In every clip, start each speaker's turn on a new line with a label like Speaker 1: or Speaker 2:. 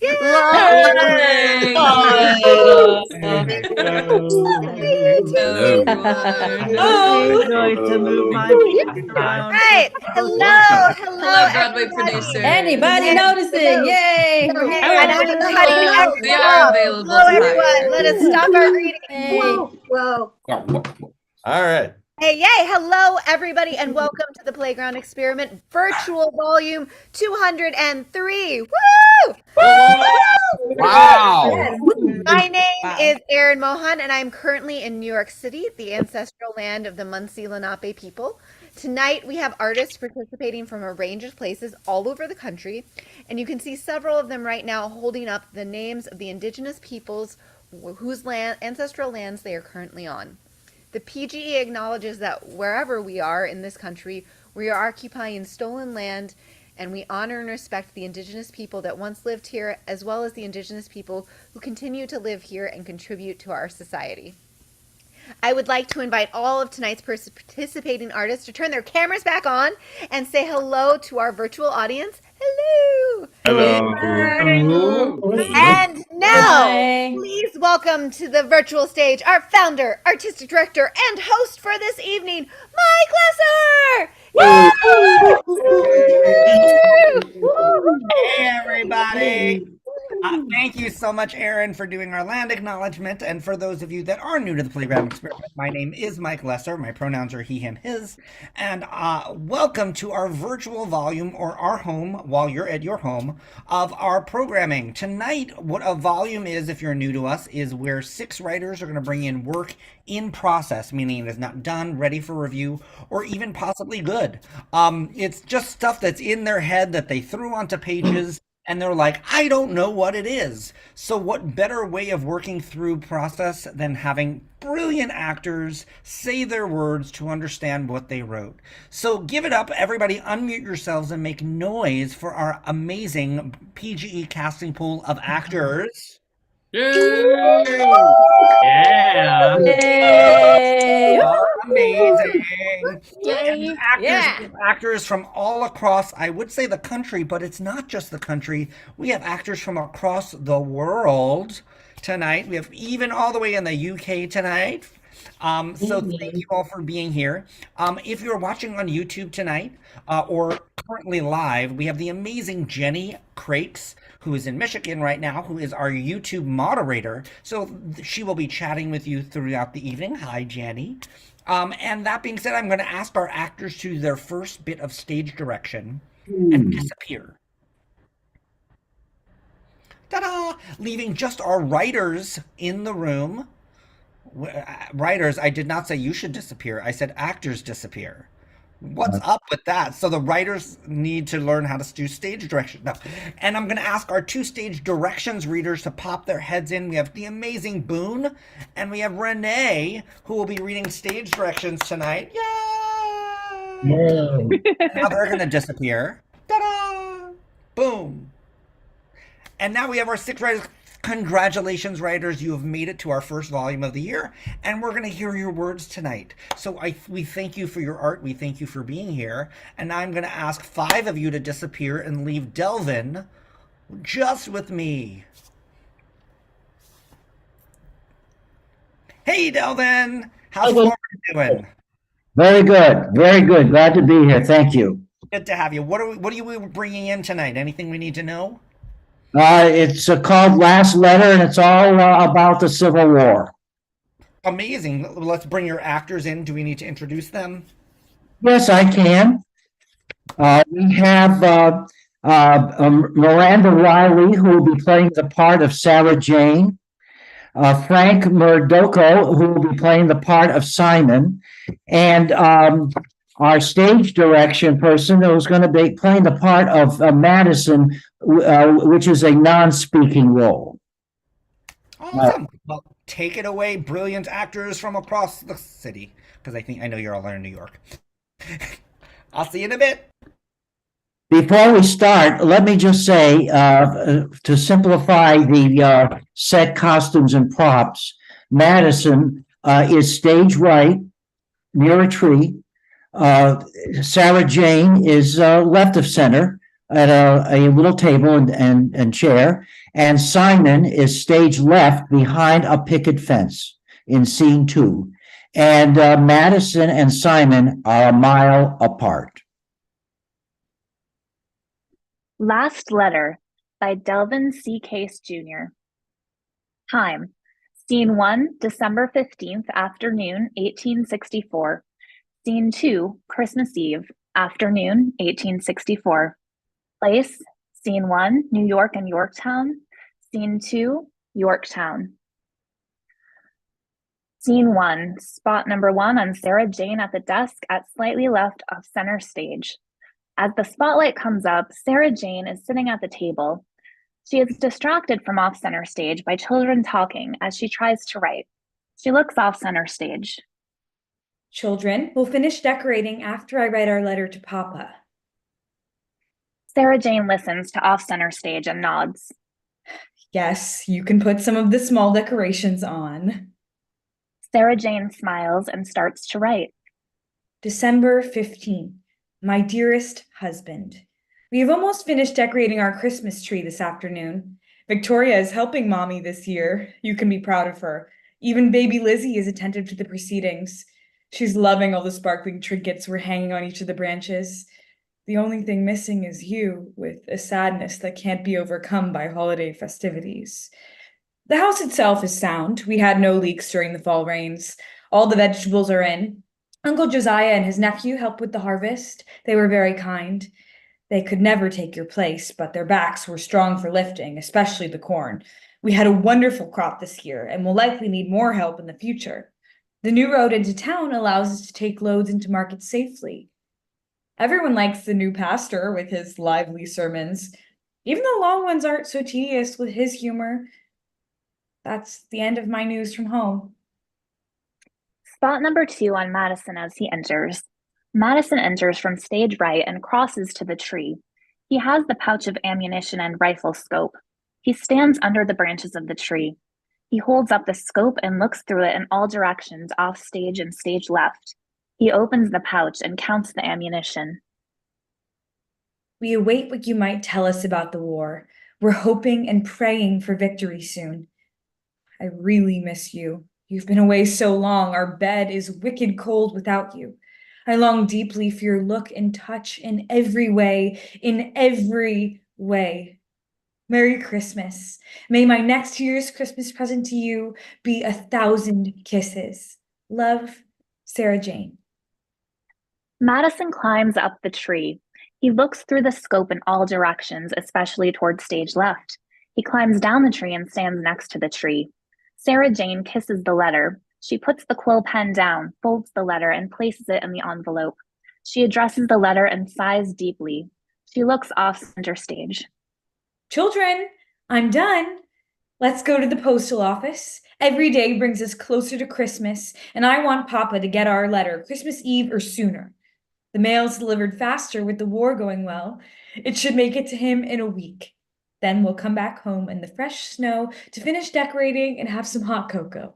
Speaker 1: Yay!
Speaker 2: I'm going to move my feet around.
Speaker 1: Right. Hello,
Speaker 3: Broadway
Speaker 1: everybody.
Speaker 3: producer.
Speaker 4: Anybody noticing? Yay!
Speaker 1: Hey, I don't know how to
Speaker 3: Hello.
Speaker 1: do
Speaker 3: We
Speaker 1: that.
Speaker 3: are available
Speaker 1: Hello,
Speaker 3: to
Speaker 1: everyone.
Speaker 3: hire.
Speaker 1: Let us stop our greeting.
Speaker 4: Hey.
Speaker 1: Whoa.
Speaker 5: All right.
Speaker 1: Hey, yay. Hello, everybody, and welcome to the Playground Experiment Virtual Volume 203. Woo!
Speaker 5: Wow.
Speaker 1: My name is Erin Mohan, and I'm currently in New York City, the ancestral land of the Munsee Lenape people. Tonight, we have artists participating from a range of places all over the country, and you can see several of them right now holding up the names of the indigenous peoples whose ancestral lands they are currently on. The PGE acknowledges that wherever we are in this country, we are occupying stolen land, and we honor and respect the indigenous people that once lived here, as well as the indigenous people who continue to live here and contribute to our society. I would like to invite all of tonight's participating artists to turn their cameras back on and say hello to our virtual audience. Hello! And now,
Speaker 4: Hi.
Speaker 1: please welcome to the virtual stage our founder, artistic director, and host for this evening, Mike Lesser!
Speaker 2: Hey, everybody. Thank you so much, Erin, for doing our land acknowledgement. And for those of you that are new to the Playground Experiment, my name is Mike Lesser. My pronouns are he, him, his. And welcome to our virtual volume, or our home, while you're at your home, of our programming. Tonight, what a volume is, if you're new to us, is where 6 writers are going to bring in work in process, meaning it is not done, ready for review, or even possibly good. It's just stuff that's in their head that they threw onto pages, and they're like, I don't know what it is. So what better way of working through process than having brilliant actors say their words to understand what they wrote? So give it up, everybody, unmute yourselves and make noise for our amazing PGE casting pool of actors.
Speaker 5: Yeah.
Speaker 4: Yay.
Speaker 2: Amazing.
Speaker 4: Yay.
Speaker 2: Actors from all across, I would say, the country, but it's not just the country. We have actors from across the world tonight. We have even all the way in the UK tonight. So thank you all for being here. If you're watching on YouTube tonight or currently live, we have the amazing Jenny Crakes, who is in Michigan right now, who is our YouTube moderator. So she will be chatting with you throughout the evening. Hi, Jenny. And that being said, I'm going to ask our actors to do their first bit of stage direction and disappear. Ta-da! Leaving just our writers in the room. Writers, I did not say you should disappear. I said actors disappear. What's up with that? So the writers need to learn how to do stage direction. No. And I'm going to ask our 2 stage directions readers to pop their heads in. We have the amazing Boone, and we have Renee, who will be reading stage directions tonight. Yay! Now they're going to disappear. Ta-da! Boom. And now we have our 6 writers. Congratulations, writers. You have made it to our first volume of the year, and we're going to hear your words tonight. So we thank you for your art. We thank you for being here. And now I'm going to ask 5 of you to disappear and leave Delvin just with me. Hey, Delvin. How's Florida doing?
Speaker 6: Very good. Very good. Glad to be here. Thank you.
Speaker 2: Good to have you. What are you bringing in tonight? Anything we need to know?
Speaker 6: It's called Last Letter, and it's all about the Civil War.
Speaker 2: Amazing. Let's bring your actors in. Do we need to introduce them?
Speaker 6: Yes, I can. We have Miranda Riley, who will be playing the part of Sarah Jane. Frank Murdoko, who will be playing the part of Simon. And our stage direction person who's going to be playing the part of Madison, which is a non-speaking role.
Speaker 2: Awesome. Well, take it away, brilliant actors from across the city, because I know you're all in New York. I'll see you in a bit.
Speaker 6: Before we start, let me just say, to simplify the set costumes and props, Madison is stage right near a tree. Sarah Jane is left of center, at a little table and chair, and Simon is stage left behind a picket fence in scene 2. And Madison and Simon are a mile apart.
Speaker 3: Last Letter by Delvin C. Case Jr. Time: Scene 1, December 15th, afternoon, 1864. Scene 2, Christmas Eve, afternoon, 1864. Place: Scene 1, New York and Yorktown. Scene 2, Yorktown. Scene 1, spot number 1 on Sarah Jane at the desk at slightly left of center stage. As the spotlight comes up, Sarah Jane is sitting at the table. She is distracted from off center stage by children talking as she tries to write. She looks off center stage.
Speaker 7: Children, we'll finish decorating after I write our letter to Papa.
Speaker 3: Sarah Jane listens to off center stage and nods.
Speaker 7: Yes, you can put some of the small decorations on.
Speaker 3: Sarah Jane smiles and starts to write.
Speaker 7: December 15th. My dearest husband, we have almost finished decorating our Christmas tree this afternoon. Victoria is helping Mommy this year. You can be proud of her. Even baby Lizzie is attentive to the proceedings. She's loving all the sparkling trinkets we're hanging on each of the branches. The only thing missing is you, with a sadness that can't be overcome by holiday festivities. The house itself is sound. We had no leaks during the fall rains. All the vegetables are in. Uncle Josiah and his nephew helped with the harvest. They were very kind. They could never take your place, but their backs were strong for lifting, especially the corn. We had a wonderful crop this year and will likely need more help in the future. The new road into town allows us to take loads into market safely. Everyone likes the new pastor with his lively sermons. Even the long ones aren't so tedious with his humor. That's the end of my news from home.
Speaker 3: Spot number 2 on Madison as he enters. Madison enters from stage right and crosses to the tree. He has the pouch of ammunition and rifle scope. He stands under the branches of the tree. He holds up the scope and looks through it in all directions off stage and stage left. He opens the pouch and counts the ammunition.
Speaker 7: We await what you might tell us about the war. We're hoping and praying for victory soon. I really miss you. You've been away so long, our bed is wicked cold without you. I long deeply for your look and touch in every way, in every way. Merry Christmas. May my next year's Christmas present to you be 1,000 kisses. Love, Sarah Jane.
Speaker 3: Madison climbs up the tree. He looks through the scope in all directions, especially toward stage left. He climbs down the tree and stands next to the tree. Sarah Jane kisses the letter. She puts the quill pen down, folds the letter, and places it in the envelope. She addresses the letter and sighs deeply. She looks off center stage.
Speaker 7: Children, I'm done. Let's go to the postal office. Every day brings us closer to Christmas, and I want Papa to get our letter Christmas Eve or sooner. The mail's delivered faster with the war going well. It should make it to him in a week. Then we'll come back home in the fresh snow to finish decorating and have some hot cocoa.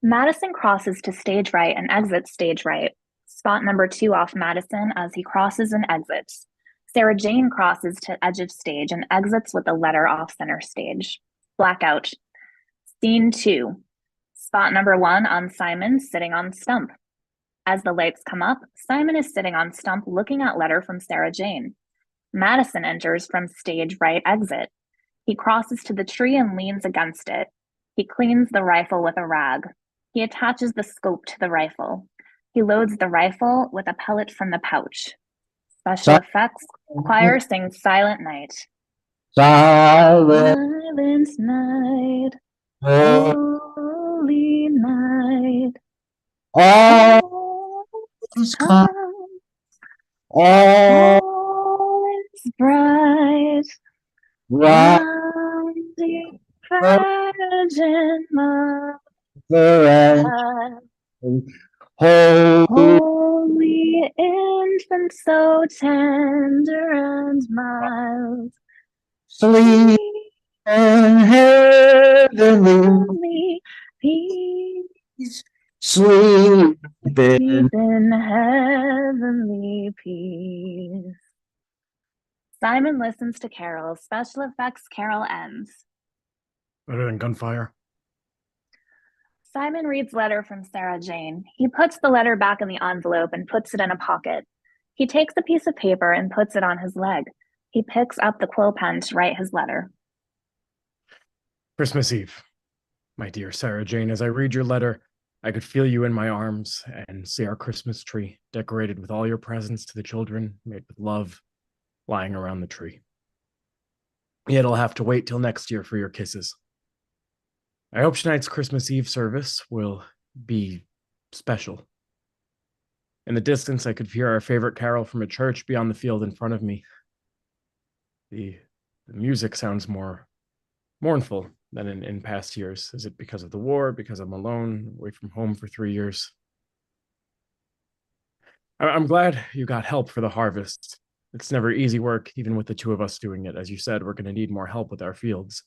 Speaker 3: Madison crosses to stage right and exits stage right. Spot number 2 off Madison as he crosses and exits. Sarah Jane crosses to edge of stage and exits with the letter off center stage. Blackout. Scene 2. Spot number 1 on Simon sitting on stump. As the lights come up, Simon is sitting on stump looking at letter from Sarah Jane. Madison enters from stage right exit. He crosses to the tree and leans against it. He cleans the rifle with a rag. He attaches the scope to the rifle. He loads the rifle with a pellet from the pouch. Special effects. Choir sings Silent Night.
Speaker 6: Silent
Speaker 3: Night. Holy night.
Speaker 6: all is calm, all
Speaker 3: is bright.
Speaker 6: right
Speaker 3: Round the virgin mother. Holy infant, so tender and mild.
Speaker 6: Sleep in heavenly
Speaker 3: Peace.
Speaker 6: sleep in
Speaker 3: Sleep in heavenly peace. Simon listens to Carol. Special effects, Carol ends.
Speaker 8: Better than gunfire.
Speaker 3: Simon reads letter from Sarah Jane. He puts the letter back in the envelope and puts it in a pocket. He takes a piece of paper and puts it on his leg. He picks up the quill pen to write his letter.
Speaker 8: Christmas Eve. My dear Sarah Jane, as I read your letter, I could feel you in my arms and see our Christmas tree decorated with all your presents to the children, made with love, lying around the tree. Yet I'll have to wait till next year for your kisses. I hope tonight's Christmas Eve service will be special. In the distance, I could hear our favorite carol from a church beyond the field in front of me. The music sounds more mournful than in past years. Is it because of the war, because I'm alone, away from home for 3 years? I'm glad you got help for the harvest. It's never easy work, even with the two of us doing it. As you said, we're going to need more help with our fields.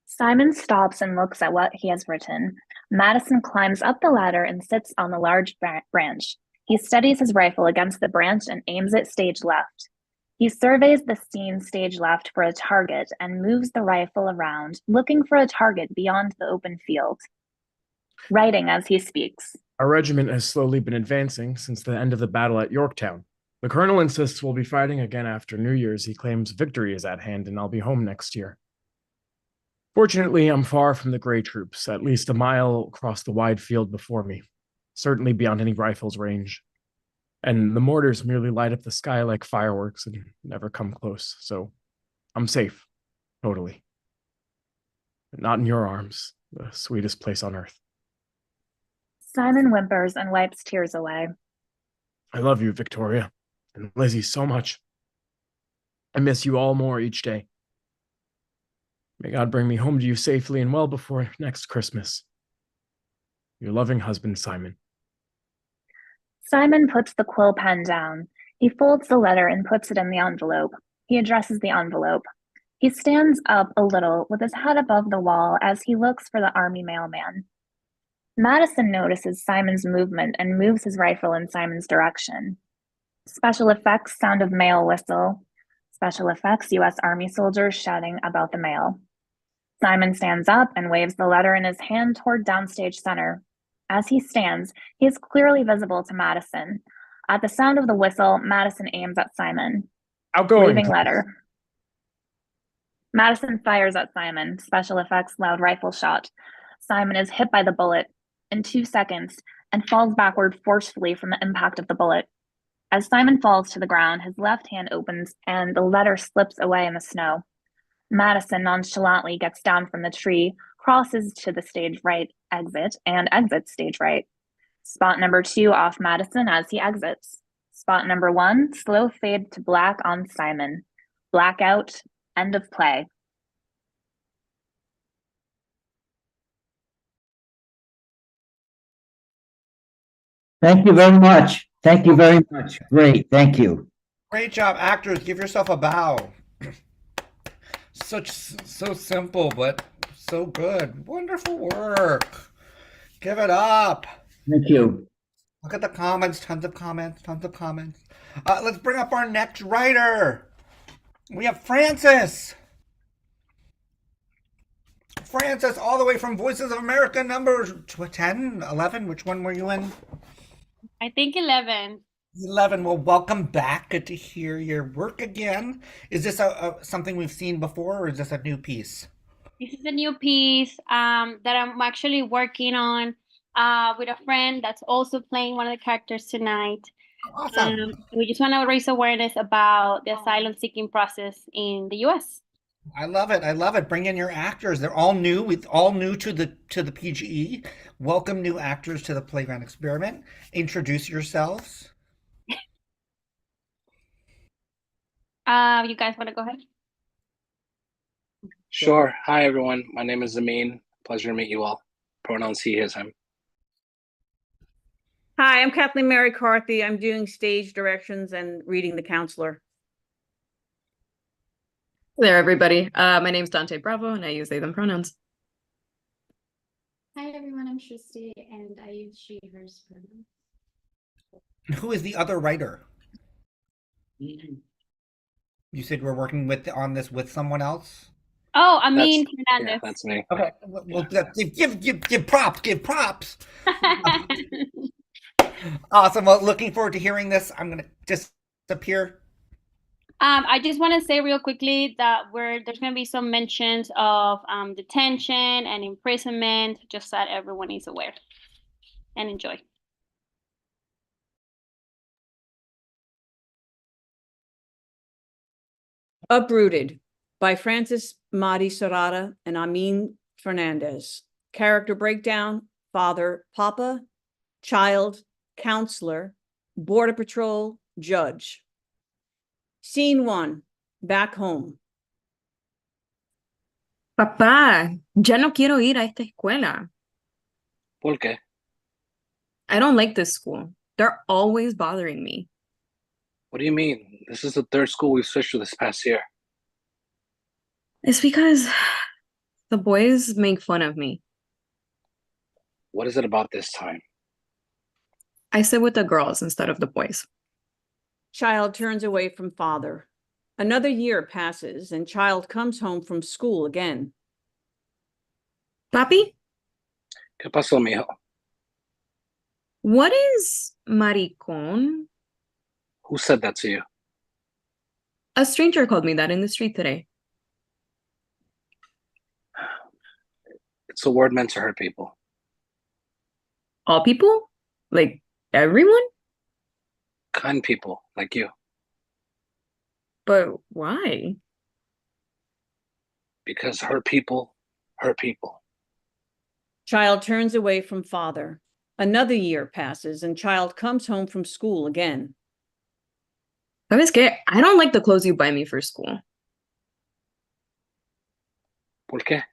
Speaker 3: Simon stops and looks at what he has written. Madison climbs up the ladder and sits on the large branch. He steadies his rifle against the branch and aims it stage left. He surveys the scene stage left for a target and moves the rifle around, looking for a target beyond the open field, writing as he speaks.
Speaker 8: Our regiment has slowly been advancing since the end of the battle at Yorktown. The colonel insists we'll be fighting again after New Year's. He claims victory is at hand and I'll be home next year. Fortunately, I'm far from the Grey troops, at least a mile across the wide field before me, certainly beyond any rifle's range. And the mortars merely light up the sky like fireworks and never come close, so I'm safe, totally. But not in your arms, the sweetest place on earth.
Speaker 3: Simon whimpers and wipes tears away.
Speaker 8: I love you, Victoria, and Lizzie so much. I miss you all more each day. May God bring me home to you safely and well before next Christmas. Your loving husband, Simon.
Speaker 3: Simon puts the quill pen down. He folds the letter and puts it in the envelope. He addresses the envelope. He stands up a little with his head above the wall as he looks for the army mailman. Madison notices Simon's movement and moves his rifle in Simon's direction. Special effects, sound of mail whistle. Special effects, U.S. Army soldiers shouting about the mail. Simon stands up and waves the letter in his hand toward downstage center. As he stands, he is clearly visible to Madison. At the sound of the whistle, Madison aims at Simon.
Speaker 8: Outgoing.
Speaker 3: Leaving letter. Madison fires at Simon. Special effects, loud rifle shot. Simon is hit by the bullet in 2 seconds and falls backward forcefully from the impact of the bullet. As Simon falls to the ground, his left hand opens and the letter slips away in the snow. Madison nonchalantly gets down from the tree, crosses to the stage right exit, and exits stage right. Spot number 2 off Madison as he exits. Spot number 1, slow fade to black on Simon. Blackout, end of play.
Speaker 6: Thank you very much. Thank you very much. Great. Thank you.
Speaker 2: Great job, actors. Give yourself a bow. So simple, but so good. Wonderful work. Give it up.
Speaker 6: Thank you.
Speaker 2: Look at the comments. Tons of comments. Tons of comments. Let's bring up our next writer. We have Frances. Frances, all the way from Voices of America, number 10, 11. Which one were you in?
Speaker 9: I think 11.
Speaker 2: 11. Well, welcome back. Good to hear your work again. Is this something we've seen before, or is this a new piece?
Speaker 9: This is a new piece that I'm actually working on with a friend that's also playing one of the characters tonight.
Speaker 2: Awesome.
Speaker 9: We just want to raise awareness about the asylum seeking process in the U.S.
Speaker 2: I love it. I love it. Bring in your actors. They're all new. All new to the PGE. Welcome new actors to the Playground Experiment. Introduce yourselves.
Speaker 9: You guys want to go ahead?
Speaker 10: Sure. Hi, everyone. My name is Amin. Pleasure to meet you all. Pronouns he, his, him.
Speaker 11: Hi, I'm Kathleen Mary Carthy. I'm doing stage directions and reading The Counselor.
Speaker 4: Hey there, everybody. My name's Dante Bravo, and I use they, them pronouns.
Speaker 12: Hi, everyone. I'm Shristi, and I use she, hers pronouns.
Speaker 2: Who is the other writer? You said we're working on this with someone else?
Speaker 9: Oh, I
Speaker 10: That's
Speaker 9: mean
Speaker 10: yeah,
Speaker 9: Fernandez.
Speaker 10: that's me.
Speaker 2: Okay. Well, give props. Give props. Awesome. Well, looking forward to hearing this. I'm gonna disappear.
Speaker 9: I just want to say real quickly that there's going to be some mentions of detention and imprisonment, just so that everyone is aware and enjoy.
Speaker 11: Uprooted by Francis Madi Serrata and Amin Fernandez. Character breakdown: father, Papa; child, counselor; border patrol, judge. Scene 1, back home.
Speaker 4: Papá, ya no quiero ir a esta escuela.
Speaker 10: ¿Por qué?
Speaker 4: I don't like this school. They're always bothering me.
Speaker 10: What do you mean? This is the third school we've switched to this past year.
Speaker 4: It's because the boys make fun of me.
Speaker 10: What is it about this time?
Speaker 4: I sit with the girls instead of the boys.
Speaker 11: Child turns away from father. Another year passes and child comes home from school again.
Speaker 4: Papi,
Speaker 10: ¿Qué pasó, mijo?
Speaker 4: what is maricón?
Speaker 10: Who said that to you?
Speaker 4: A stranger called me that in the street today.
Speaker 10: It's a word meant to hurt people.
Speaker 4: All people? Like everyone?
Speaker 10: Kind people like you.
Speaker 4: But why?
Speaker 10: Because hurt people hurt people.
Speaker 11: Child turns away from father. Another year passes and child comes home from school again.
Speaker 4: ¿Sabes qué? I don't like the clothes you buy me for school.
Speaker 10: ¿Por qué?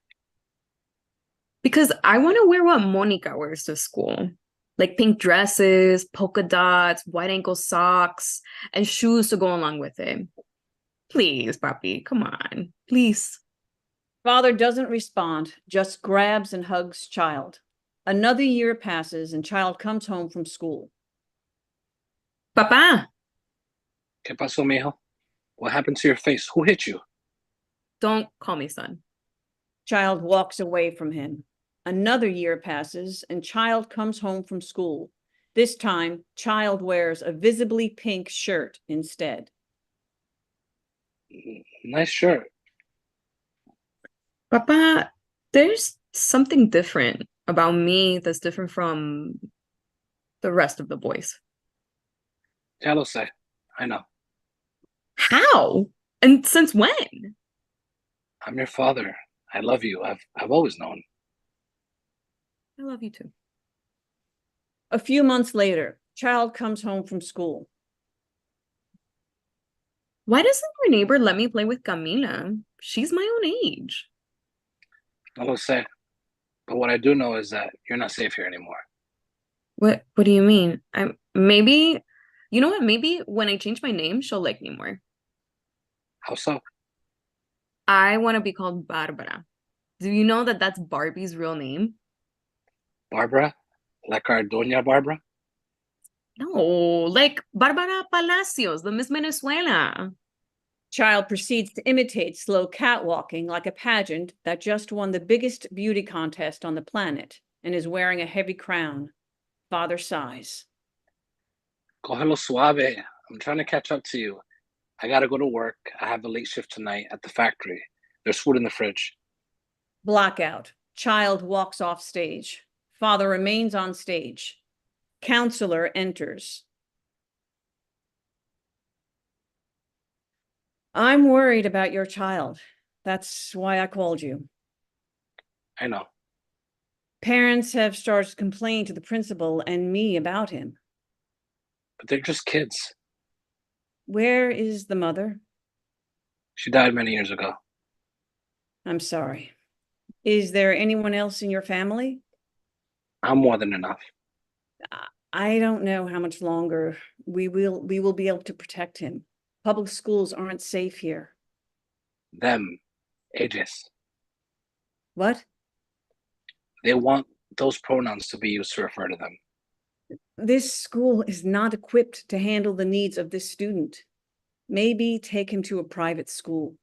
Speaker 4: Because I want to wear what Monica wears to school. Like pink dresses, polka dots, white ankle socks, and shoes to go along with it. Please, papi, come on. Please.
Speaker 11: Father doesn't respond, just grabs and hugs child. Another year passes and child comes home from school.
Speaker 4: Papá,
Speaker 10: ¿Qué pasó, mijo? What happened to your face? Who hit you?
Speaker 4: don't call me son.
Speaker 11: Child walks away from him. Another year passes and child comes home from school. This time, child wears a visibly pink shirt instead.
Speaker 10: Nice shirt.
Speaker 4: Papa, there's something different about me that's different from the rest of the boys.
Speaker 10: Ya lo sé. I know.
Speaker 4: How? And since when?
Speaker 10: I'm your father. I love you. I've always known.
Speaker 4: I love you too.
Speaker 11: A few months later, child comes home from school.
Speaker 4: Why doesn't our neighbor let me play with Camila? She's my own age.
Speaker 10: No lo sé. But what I do know is that you're not safe here anymore.
Speaker 4: What do you mean? Maybe, you know what? Maybe when I change my name, she'll like me more.
Speaker 10: How so?
Speaker 4: I want to be called Barbara. Do you know that that's Barbie's real name?
Speaker 10: Barbara? Like our Doña Barbara?
Speaker 4: No, like Barbara Palacios, the Miss Venezuela.
Speaker 11: Child proceeds to imitate slow catwalking like a pageant that just won the biggest beauty contest on the planet and is wearing a heavy crown. Father sighs.
Speaker 10: Cógelo suave. I'm trying to catch up to you. I gotta go to work. I have a late shift tonight at the factory. There's food in the fridge.
Speaker 11: Blackout. Child walks off stage. Father remains on stage. Counselor enters. I'm worried about your child. That's why I called you.
Speaker 10: I know.
Speaker 11: Parents have started to complain to the principal and me about him.
Speaker 10: But they're just kids.
Speaker 11: Where is the mother?
Speaker 10: She died many years ago.
Speaker 11: I'm sorry. Is there anyone else in your family?
Speaker 10: I'm more than enough.
Speaker 11: I don't know how much longer we will be able to protect him. Public schools aren't safe here.
Speaker 10: Them. Ellos.
Speaker 11: What?
Speaker 10: They want those pronouns to be used to refer to them.
Speaker 11: This school is not equipped to handle the needs of this student. Maybe take him to a private school.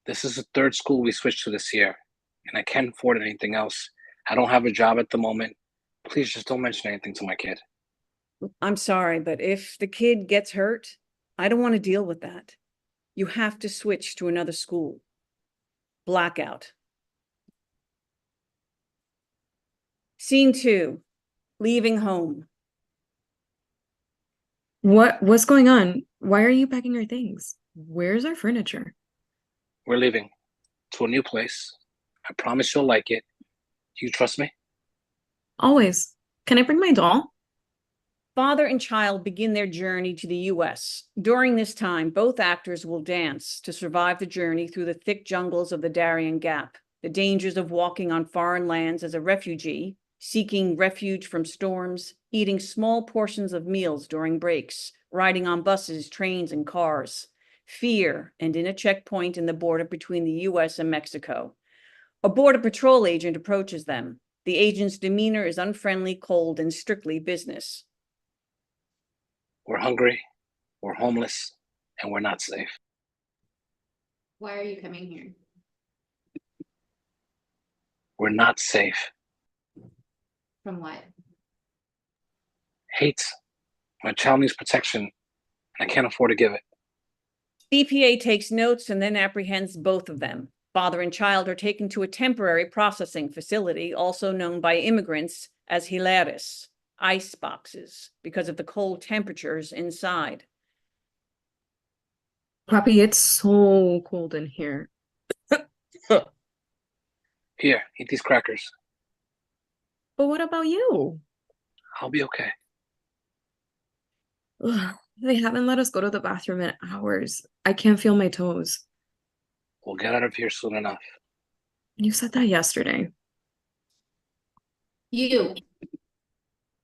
Speaker 10: This is the third school we switched to this year, and I can't afford anything else. I don't have a job at the moment. Please just don't mention anything to my kid.
Speaker 11: I'm sorry, but if the kid gets hurt, I don't want to deal with that. You have to switch to another school. Blackout. Scene 2, leaving home.
Speaker 4: What's going on? Why are you packing our things? Where's our furniture?
Speaker 10: We're leaving to a new place. I promise you'll like it. Do you trust me?
Speaker 4: Always. Can I bring my doll?
Speaker 11: Father and child begin their journey to the US. During this time, both actors will dance to survive the journey through the thick jungles of the Darien Gap, the dangers of walking on foreign lands as a refugee, seeking refuge from storms, eating small portions of meals during breaks, riding on buses, trains, and cars, fear, and in a checkpoint in the border between the US and Mexico. A border patrol agent approaches them. The agent's demeanor is unfriendly, cold, and strictly business.
Speaker 10: We're hungry, we're homeless, and we're not safe.
Speaker 12: Why are you coming here?
Speaker 10: We're not safe.
Speaker 12: From what?
Speaker 10: Hate. My child needs protection, and I can't afford to give it.
Speaker 11: BPA takes notes and then apprehends both of them. Father and child are taken to a temporary processing facility, also known by immigrants as hilaris, ice boxes, because of the cold temperatures inside.
Speaker 4: Papi, it's so cold in here.
Speaker 10: Here, eat these crackers.
Speaker 4: But what about you?
Speaker 10: I'll be okay.
Speaker 4: Ugh, they haven't let us go to the bathroom in hours. I can't feel my toes.
Speaker 10: We'll get out of here soon enough.
Speaker 4: You said that yesterday.
Speaker 12: You're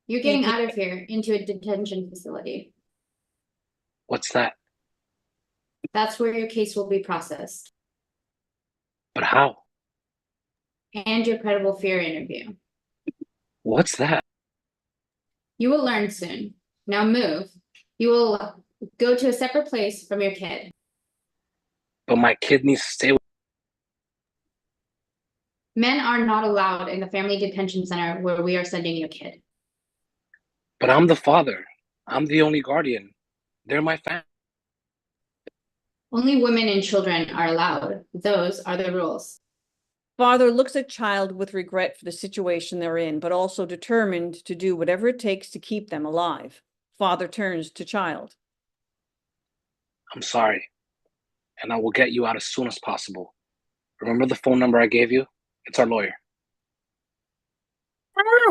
Speaker 12: getting out of here into a detention facility.
Speaker 10: What's that?
Speaker 12: That's where your case will be processed.
Speaker 10: But how?
Speaker 12: And your credible fear interview.
Speaker 10: What's that?
Speaker 12: You will learn soon. Now move. You will go to a separate place from your kid.
Speaker 10: But my kid needs to stay with.
Speaker 12: Men are not allowed in the family detention center where we are sending your kid.
Speaker 10: But I'm the father. I'm the only guardian. They're my family.
Speaker 12: Only women and children are allowed. Those are the rules.
Speaker 11: Father looks at child with regret for the situation they're in, but also determined to do whatever it takes to keep them alive. Father turns to child.
Speaker 10: I'm sorry. And I will get you out as soon as possible. Remember the phone number I gave you? It's our lawyer.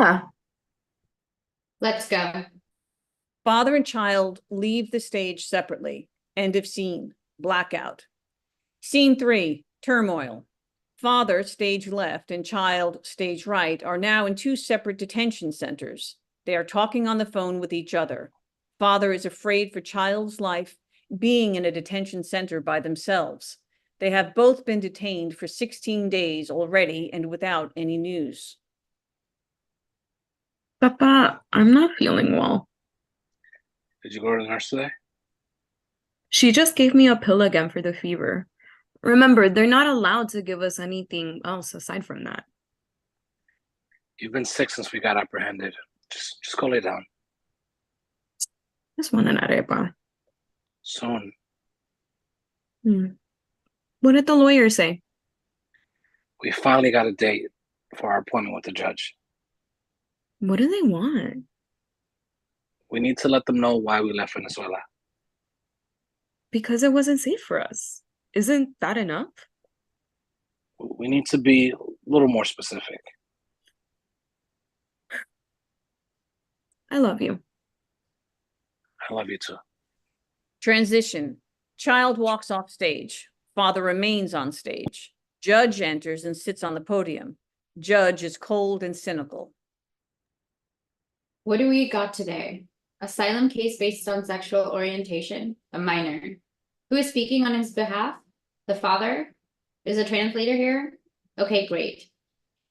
Speaker 4: Ah!
Speaker 12: Let's go.
Speaker 11: Father and child leave the stage separately. End of scene. Blackout. Scene 3, turmoil. Father, stage left, and child, stage right, are now in 2 separate detention centers. They are talking on the phone with each other. Father is afraid for child's life, being in a detention center by themselves. They have both been detained for 16 days already and without any news.
Speaker 4: Papa, I'm not feeling well.
Speaker 10: Did you go to the nurse today?
Speaker 4: She just gave me a pill again for the fever. Remember, they're not allowed to give us anything else aside from that.
Speaker 10: You've been sick since we got apprehended. Just go lay down.
Speaker 4: Just want an arepa.
Speaker 10: Soon.
Speaker 4: What did the lawyer say?
Speaker 10: We finally got a date for our appointment with the judge.
Speaker 4: What do they want?
Speaker 10: We need to let them know why we left Venezuela.
Speaker 4: Because it wasn't safe for us. Isn't that enough?
Speaker 10: We need to be a little more specific.
Speaker 4: I love you.
Speaker 10: I love you too.
Speaker 11: Transition. Child walks off stage. Father remains on stage. Judge enters and sits on the podium. Judge is cold and cynical.
Speaker 12: What do we got today? Asylum case based on sexual orientation, a minor. Who is speaking on his behalf? The father? Is a translator here? Okay, great.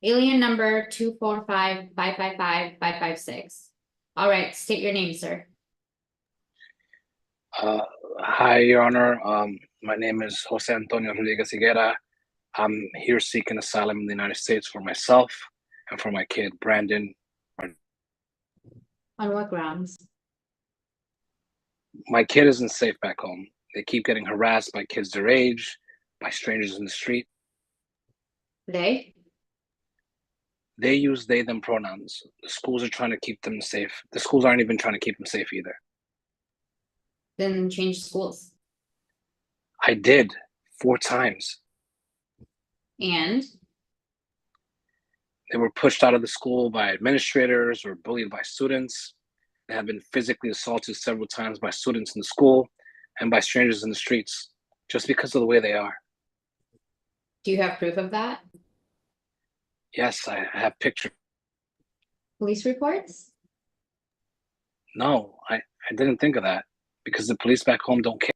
Speaker 12: Alien number 245-555-556. All right, state your name, sir.
Speaker 10: Hi, Your Honor. My name is Jose Antonio Rodriguez Higuera. I'm here seeking asylum in the United States for myself and for my kid, Brandon.
Speaker 12: On what grounds?
Speaker 10: My kid isn't safe back home. They keep getting harassed by kids their age, by strangers in the street.
Speaker 12: They?
Speaker 10: They use they, them pronouns. The schools are trying to keep them safe. The schools aren't even trying to keep them safe either.
Speaker 12: Then change schools.
Speaker 10: I did 4 times.
Speaker 12: And
Speaker 10: They were pushed out of the school by administrators or bullied by students. They have been physically assaulted several times by students in the school and by strangers in the streets just because of the way they are.
Speaker 12: do you have proof of that?
Speaker 10: Yes, I have pictures.
Speaker 12: Police reports?
Speaker 10: No, I didn't think of that because the police back home don't care.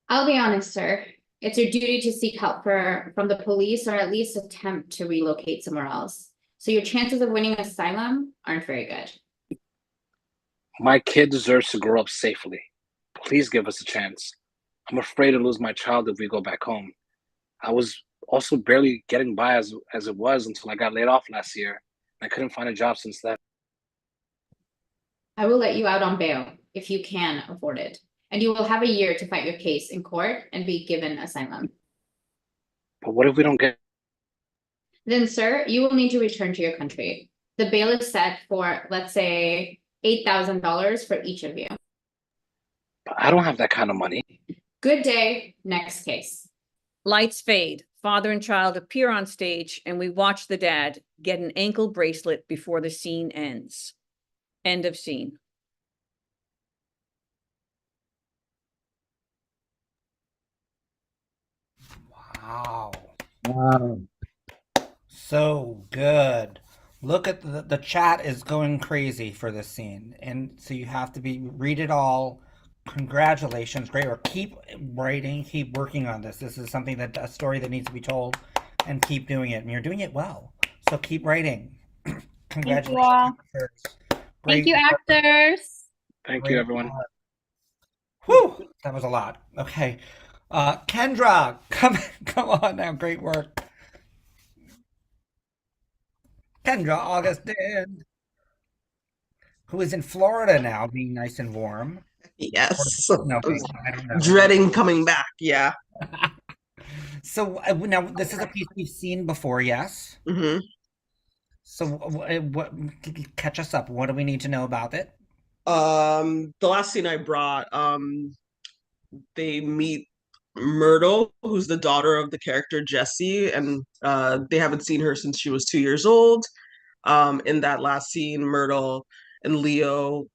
Speaker 12: I'll be honest, sir. It's your duty to seek help from the police or at least attempt to relocate somewhere else. So your chances of winning asylum aren't very good.
Speaker 10: My kid deserves to grow up safely. Please give us a chance. I'm afraid to lose my child if we go back home. I was also barely getting by as it was until I got laid off last year. I couldn't find a job since then.
Speaker 12: I will let you out on bail if you can afford it. And you will have a year to fight your case in court and be given asylum.
Speaker 10: But what if we don't get?
Speaker 12: Then, sir, you will need to return to your country. The bail is set for, let's say, $8,000 for each of you.
Speaker 10: But I don't have that kind of money.
Speaker 12: Good day. Next case.
Speaker 11: Lights fade. Father and child appear on stage, and we watch the dad get an ankle bracelet before the scene ends. End of scene.
Speaker 2: Wow.
Speaker 6: Wow.
Speaker 2: So good. Look at the chat is going crazy for this scene. And so you have to read it all. Congratulations. Great work. Keep writing, keep working on this. This is something a story that needs to be told, and keep doing it. And you're doing it well. So keep writing. Congratulations.
Speaker 9: Thank you, actors.
Speaker 10: Thank you, everyone.
Speaker 2: Whew, that was a lot. Okay. Kendra, come on now. Great work. Kendra Augustin, who is in Florida now, being nice and warm.
Speaker 13: Yes.
Speaker 2: No, I don't know.
Speaker 13: Dreading coming back. Yeah.
Speaker 2: So now this is a piece we've seen before, yes?
Speaker 13: Mm-hmm.
Speaker 2: So what catch us up? What do we need to know about it?
Speaker 13: The last scene I brought, they meet Myrtle, who's the daughter of the character Jessie, and they haven't seen her since she was 2 years old. In that last scene, Myrtle and Leo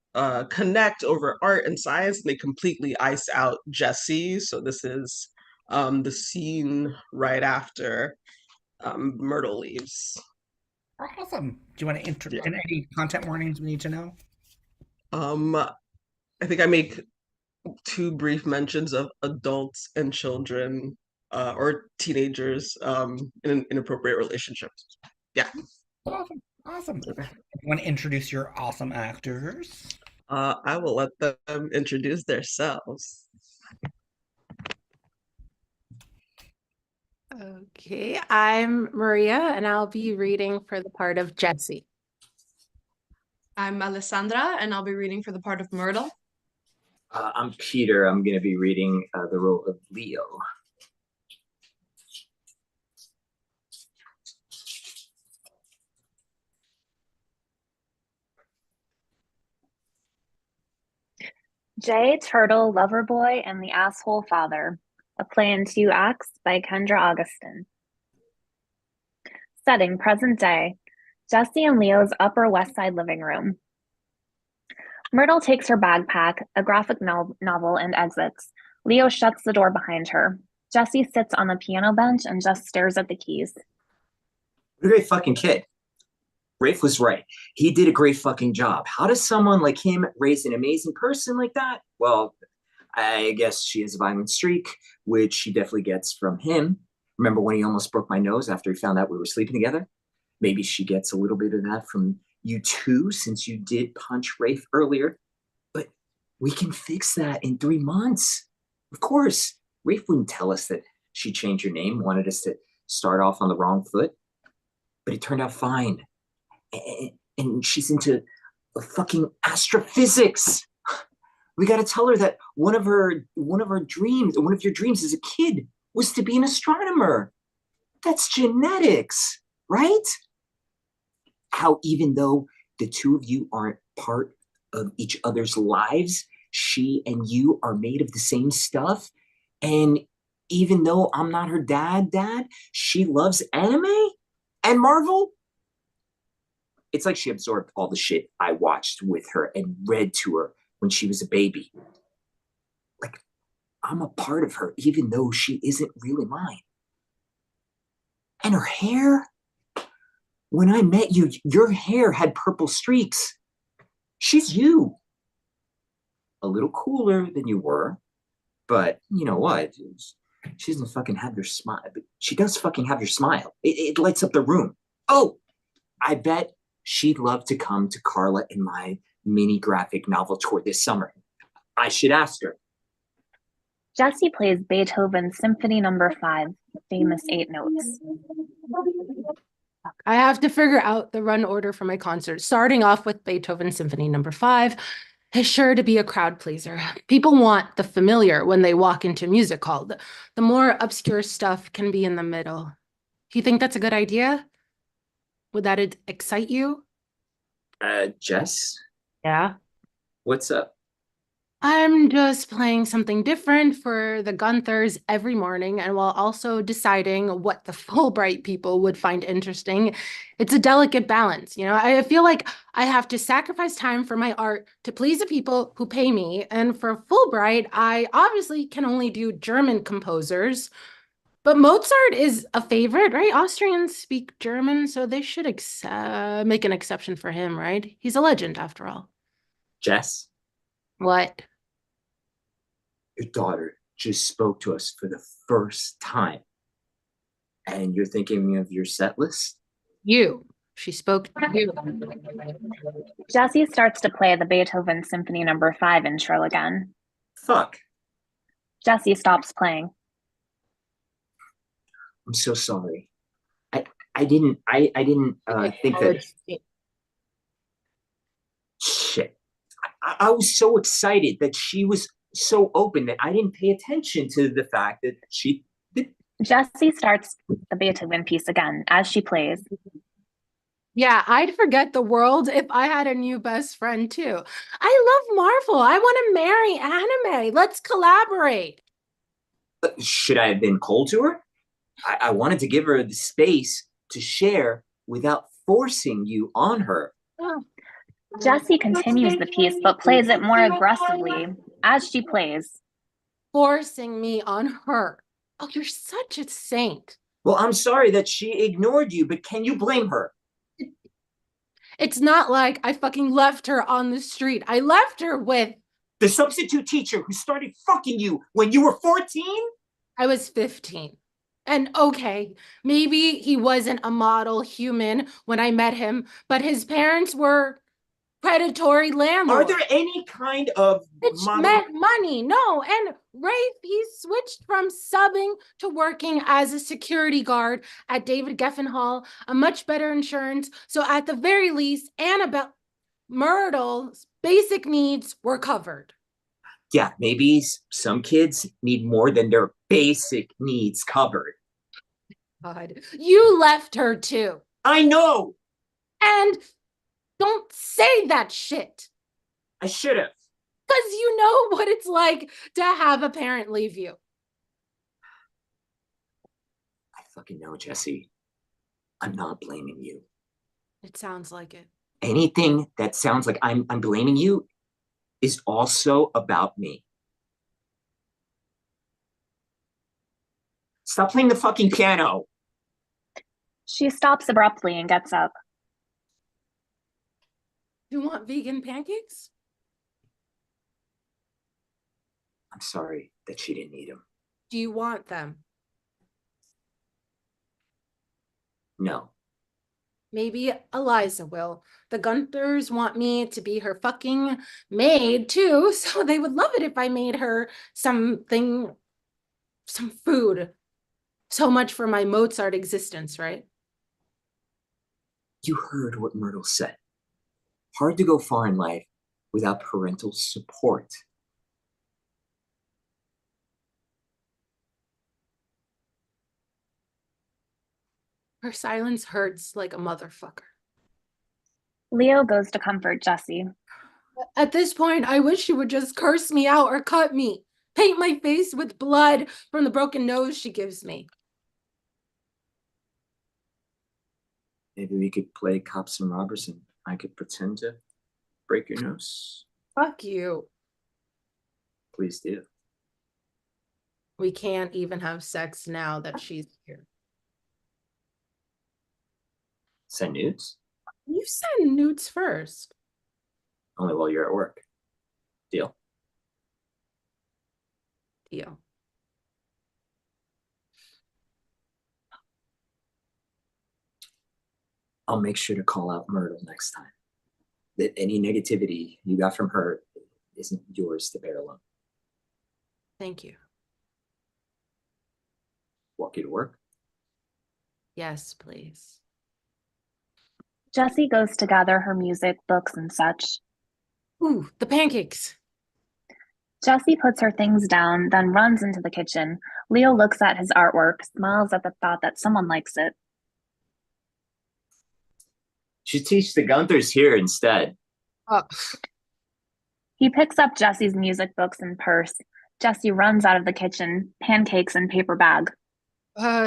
Speaker 13: connect over art and science, and they completely ice out Jessie. So this is the scene right after Myrtle leaves.
Speaker 2: Awesome. Do you want to introduce any content warnings we need to know?
Speaker 13: I think I make 2 brief mentions of adults and children or teenagers in an inappropriate relationship. Yeah.
Speaker 2: Awesome. You want to introduce your awesome actors?
Speaker 13: I will let them introduce themselves.
Speaker 14: Okay, I'm Maria, and I'll be reading for the part of Jessie.
Speaker 15: I'm Alessandra, and I'll be reading for the part of Myrtle.
Speaker 16: I'm Peter. I'm going to be reading the role of Leo.
Speaker 3: Jay, Turtle, Loverboy, and the Asshole Father, a play in 2 acts by Kendra Augustin. Setting, present day, Jessie and Leo's Upper West Side living room. Myrtle takes her backpack, a graphic novel, and exits. Leo shuts the door behind her. Jessie sits on the piano bench and just stares at the keys.
Speaker 16: What a great fucking kid. Rafe was right. He did a great fucking job. How does someone like him raise an amazing person like that? Well, I guess she has a violent streak, which she definitely gets from him. Remember when he almost broke my nose after he found out we were sleeping together? Maybe she gets a little bit of that from you too, since you did punch Rafe earlier. But we can fix that in 3 months. Of course, Rafe wouldn't tell us that she changed her name, wanted us to start off on the wrong foot. But it turned out fine. And she's into fucking astrophysics. We got to tell her that one of your dreams as a kid was to be an astronomer. That's genetics, right? How even though the two of you aren't part of each other's lives, she and you are made of the same stuff. And even though I'm not her dad, she loves anime and Marvel. It's like she absorbed all the shit I watched with her and read to her when she was a baby. Like, I'm a part of her, even though she isn't really mine. And her hair, when I met you, your hair had purple streaks. She's you. A little cooler than you were, but you know what? She doesn't fucking have your smile. She does fucking have your smile. It lights up the room. Oh, I bet she'd love to come to Carla and my mini graphic novel tour this summer. I should ask her.
Speaker 3: Jessie plays Beethoven's Symphony No. 5, famous 8 notes.
Speaker 14: I have to figure out the run order for my concert. Starting off with Beethoven Symphony No. 5 is sure to be a crowd pleaser. People want the familiar when they walk into music hall. The more obscure stuff can be in the middle. Do you think that's a good idea? Would that excite you?
Speaker 16: Jess?
Speaker 14: Yeah.
Speaker 16: What's up?
Speaker 14: I'm just playing something different for the Gunthers every morning, and while also deciding what the Fulbright people would find interesting. It's a delicate balance, you know? I feel like I have to sacrifice time for my art to please the people who pay me, and for Fulbright, I obviously can only do German composers. But Mozart is a favorite, right? Austrians speak German, so they should make an exception for him, right? He's a legend, after all.
Speaker 16: Jess?
Speaker 14: What?
Speaker 16: Your daughter just spoke to us for the first time. And you're thinking of your set list?
Speaker 14: She spoke to you.
Speaker 3: Jessie starts to play the Beethoven Symphony No. 5 intro again.
Speaker 16: Fuck.
Speaker 3: Jessie stops playing.
Speaker 16: I'm so sorry. I didn't think that. Shit. I was so excited that she was so open that I didn't pay attention to the fact that she did.
Speaker 3: Jessie starts the Beethoven piece again as she plays.
Speaker 14: Yeah, I'd forget the world if I had a new best friend too. I love Marvel. I want to marry anime. Let's collaborate.
Speaker 16: Should I have been cold to her? I wanted to give her the space to share without forcing you on her.
Speaker 14: Oh.
Speaker 3: Jessie continues the piece, but plays it more aggressively as she plays.
Speaker 14: Forcing me on her. Oh, you're such a saint.
Speaker 16: Well, I'm sorry that she ignored you, but can you blame her?
Speaker 14: It's not like I fucking left her on the street. I left her with
Speaker 16: the substitute teacher who started fucking you when you were 14?
Speaker 14: I was 15. And okay, maybe he wasn't a model human when I met him, but his parents were predatory landlords.
Speaker 16: Are there any kind of
Speaker 14: which meant money? No. And Rafe, he switched from subbing to working as a security guard at David Geffen Hall, a much better insurance. So at the very least, Annabelle Myrtle's basic needs were covered.
Speaker 16: Yeah, maybe some kids need more than their basic needs covered.
Speaker 14: God, you left her too.
Speaker 16: I know.
Speaker 14: And don't say that shit.
Speaker 16: I should have.
Speaker 14: Because you know what it's like to have a parent leave you.
Speaker 16: I fucking know, Jessie. I'm not blaming you.
Speaker 14: It sounds like it.
Speaker 16: Anything that sounds like I'm blaming you is also about me. Stop playing the fucking piano.
Speaker 3: She stops abruptly and gets up.
Speaker 14: You want vegan pancakes?
Speaker 16: I'm sorry that she didn't eat them.
Speaker 14: Do you want them?
Speaker 16: No.
Speaker 14: Maybe Eliza will. The Gunthers want me to be her fucking maid too, so they would love it if I made her some food. So much for my Mozart existence, right?
Speaker 16: You heard what Myrtle said. Hard to go far in life without parental support.
Speaker 14: Her silence hurts like a motherfucker.
Speaker 3: Leo goes to comfort Jesse.
Speaker 14: At this point, I wish she would just curse me out or cut me. Paint my face with blood from the broken nose she gives me.
Speaker 16: Maybe we could play cops and robbers and I could pretend to break your nose.
Speaker 14: Fuck you.
Speaker 16: Please do.
Speaker 14: We can't even have sex now that she's here.
Speaker 16: Send nudes?
Speaker 14: You send nudes first.
Speaker 16: Only while you're at work. Deal?
Speaker 14: Deal.
Speaker 16: I'll make sure to call out Myrtle next time. That any negativity you got from her isn't yours to bear alone.
Speaker 14: Thank you.
Speaker 16: Walk you to work?
Speaker 14: Yes, please.
Speaker 3: Jessie goes to gather her music, books, and such.
Speaker 14: Ooh, the pancakes.
Speaker 3: Jessie puts her things down, then runs into the kitchen. Leo looks at his artwork, smiles at the thought that someone likes it.
Speaker 16: Should teach the Gunthers here instead.
Speaker 3: He picks up Jessie's music books and purse. Jessie runs out of the kitchen, pancakes and paper bag.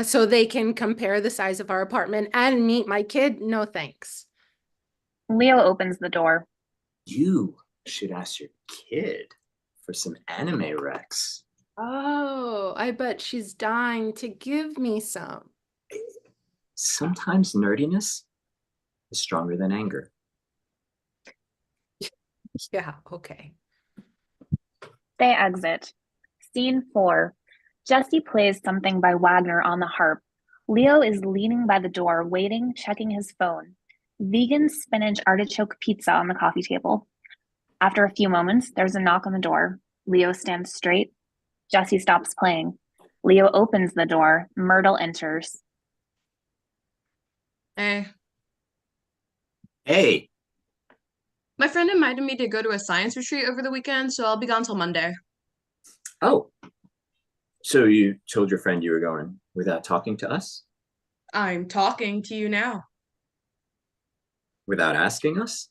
Speaker 14: So they can compare the size of our apartment and meet my kid? No thanks.
Speaker 3: Leo opens the door.
Speaker 16: You should ask your kid for some anime recs.
Speaker 14: Oh, I bet she's dying to give me some.
Speaker 16: Sometimes nerdiness is stronger than anger.
Speaker 14: Yeah, okay.
Speaker 3: They exit. Scene 4. Jessie plays something by Wagner on the harp. Leo is leaning by the door, waiting, checking his phone. Vegan spinach artichoke pizza on the coffee table. After a few moments, there's a knock on the door. Leo stands straight. Jessie stops playing. Leo opens the door. Myrtle enters.
Speaker 15: Hey.
Speaker 16: Hey.
Speaker 15: My friend invited me to go to a science retreat over the weekend, so I'll be gone till Monday.
Speaker 16: Oh. So you told your friend you were going without talking to us?
Speaker 15: I'm talking to you now.
Speaker 16: Without asking us?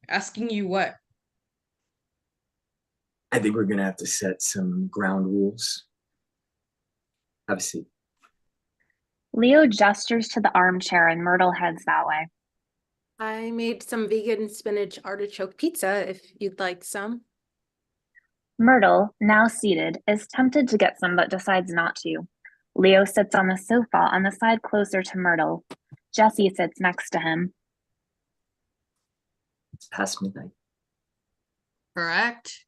Speaker 15: Asking you what?
Speaker 16: I think we're going to have to set some ground rules. Have a seat.
Speaker 3: Leo gestures to the armchair and Myrtle heads that way.
Speaker 14: I made some vegan spinach artichoke pizza if you'd like some.
Speaker 3: Myrtle, now seated, is tempted to get some but decides not to. Leo sits on the sofa on the side closer to Myrtle. Jessie sits next to him.
Speaker 16: It's past midnight.
Speaker 15: Correct.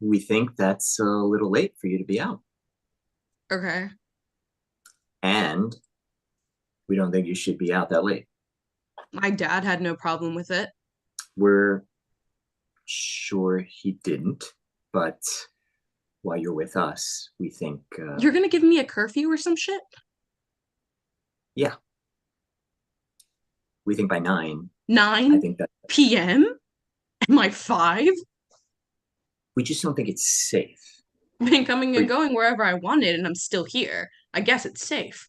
Speaker 16: We think that's a little late for you to be out.
Speaker 15: Okay.
Speaker 16: And we don't think you should be out that late.
Speaker 15: My dad had no problem with it.
Speaker 16: We're sure he didn't, but while you're with us, we think...
Speaker 15: You're gonna give me a curfew or some shit?
Speaker 16: Yeah. We think by 9.
Speaker 15: 9
Speaker 16: I think that
Speaker 15: p.m.? Am I 5?
Speaker 16: we just don't think it's safe.
Speaker 15: I've been coming and going wherever I wanted, and I'm still here. I guess it's safe.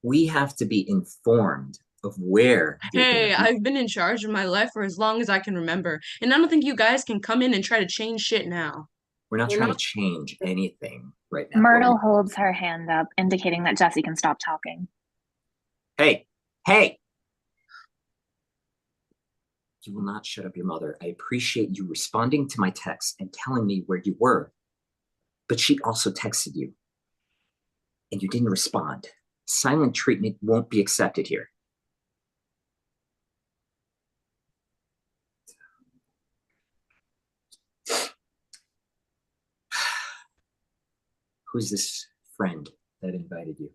Speaker 16: We have to be informed of where you're
Speaker 15: Hey,
Speaker 16: gonna be.
Speaker 15: I've been in charge of my life for as long as I can remember, and I don't think you guys can come in and try to change shit now.
Speaker 16: We're not trying to change anything right now.
Speaker 3: Myrtle holds her hand up, indicating that Jessie can stop talking.
Speaker 16: Hey, hey! You will not shut up your mother. I appreciate you responding to my text and telling me where you were. But she also texted you. And you didn't respond. Silent treatment won't be accepted here. Who's this friend that invited you?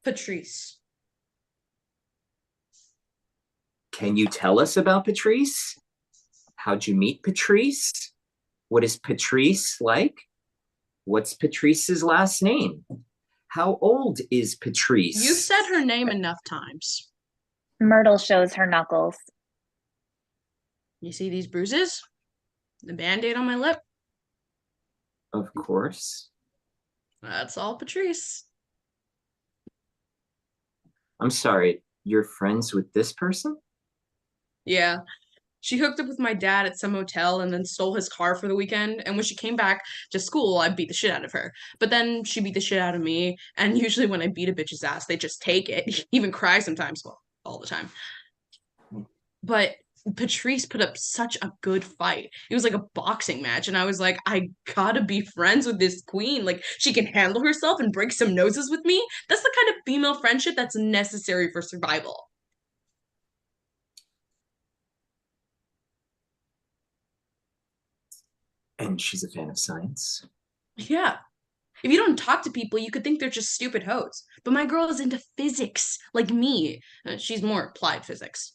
Speaker 15: Patrice.
Speaker 16: Can you tell us about Patrice? How'd you meet Patrice? What is Patrice like? What's Patrice's last name? How old is Patrice?
Speaker 15: You've said her name enough times.
Speaker 3: Myrtle shows her knuckles.
Speaker 15: You see these bruises? The band-aid on my lip?
Speaker 16: Of course.
Speaker 15: That's all Patrice.
Speaker 16: I'm sorry, you're friends with this person?
Speaker 15: Yeah. She hooked up with my dad at some hotel and then stole his car for the weekend. And when she came back to school, I beat the shit out of her. But then she beat the shit out of me. And usually when I beat a bitch's ass, they just take it. Even cry sometimes. Well, all the time. But Patrice put up such a good fight. It was like a boxing match. And I was like, I gotta be friends with this queen. Like, she can handle herself and break some noses with me. That's the kind of female friendship that's necessary for survival.
Speaker 16: And she's a fan of science.
Speaker 15: Yeah. If you don't talk to people, you could think they're just stupid hoes. But my girl is into physics, like me. She's more applied physics.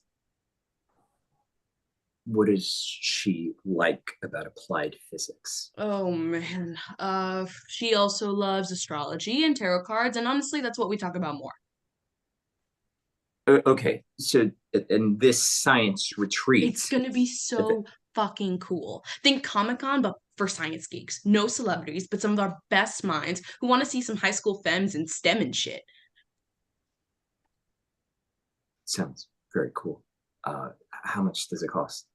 Speaker 16: What does she like about applied physics?
Speaker 15: Oh man. She also loves astrology and tarot cards, and honestly, that's what we talk about more.
Speaker 16: Okay, so in this science retreat,
Speaker 15: It's gonna be so fucking cool. Think Comic-Con, but for science geeks. No celebrities, but some of our best minds who want to see some high school femmes in STEM and shit.
Speaker 16: sounds very cool. How much does it cost?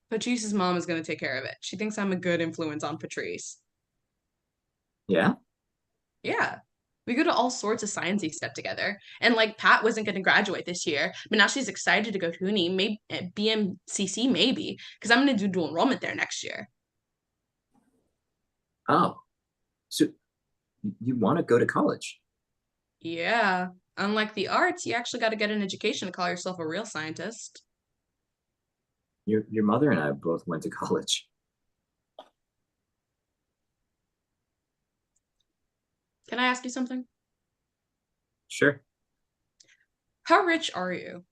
Speaker 15: Patrice's mom is gonna take care of it. She thinks I'm a good influence on Patrice.
Speaker 16: Yeah?
Speaker 15: Yeah. We go to all sorts of sciencey stuff together. And like Pat wasn't going to graduate this year, but now she's excited to go to uni, maybe BMCC maybe, because I'm going to do dual enrollment there next year.
Speaker 16: Oh, so you want to go to college?
Speaker 15: Yeah. Unlike the arts, you actually got to get an education to call yourself a real scientist.
Speaker 16: Your mother and I both went to college.
Speaker 15: Can I ask you something?
Speaker 16: Sure.
Speaker 15: How rich are you?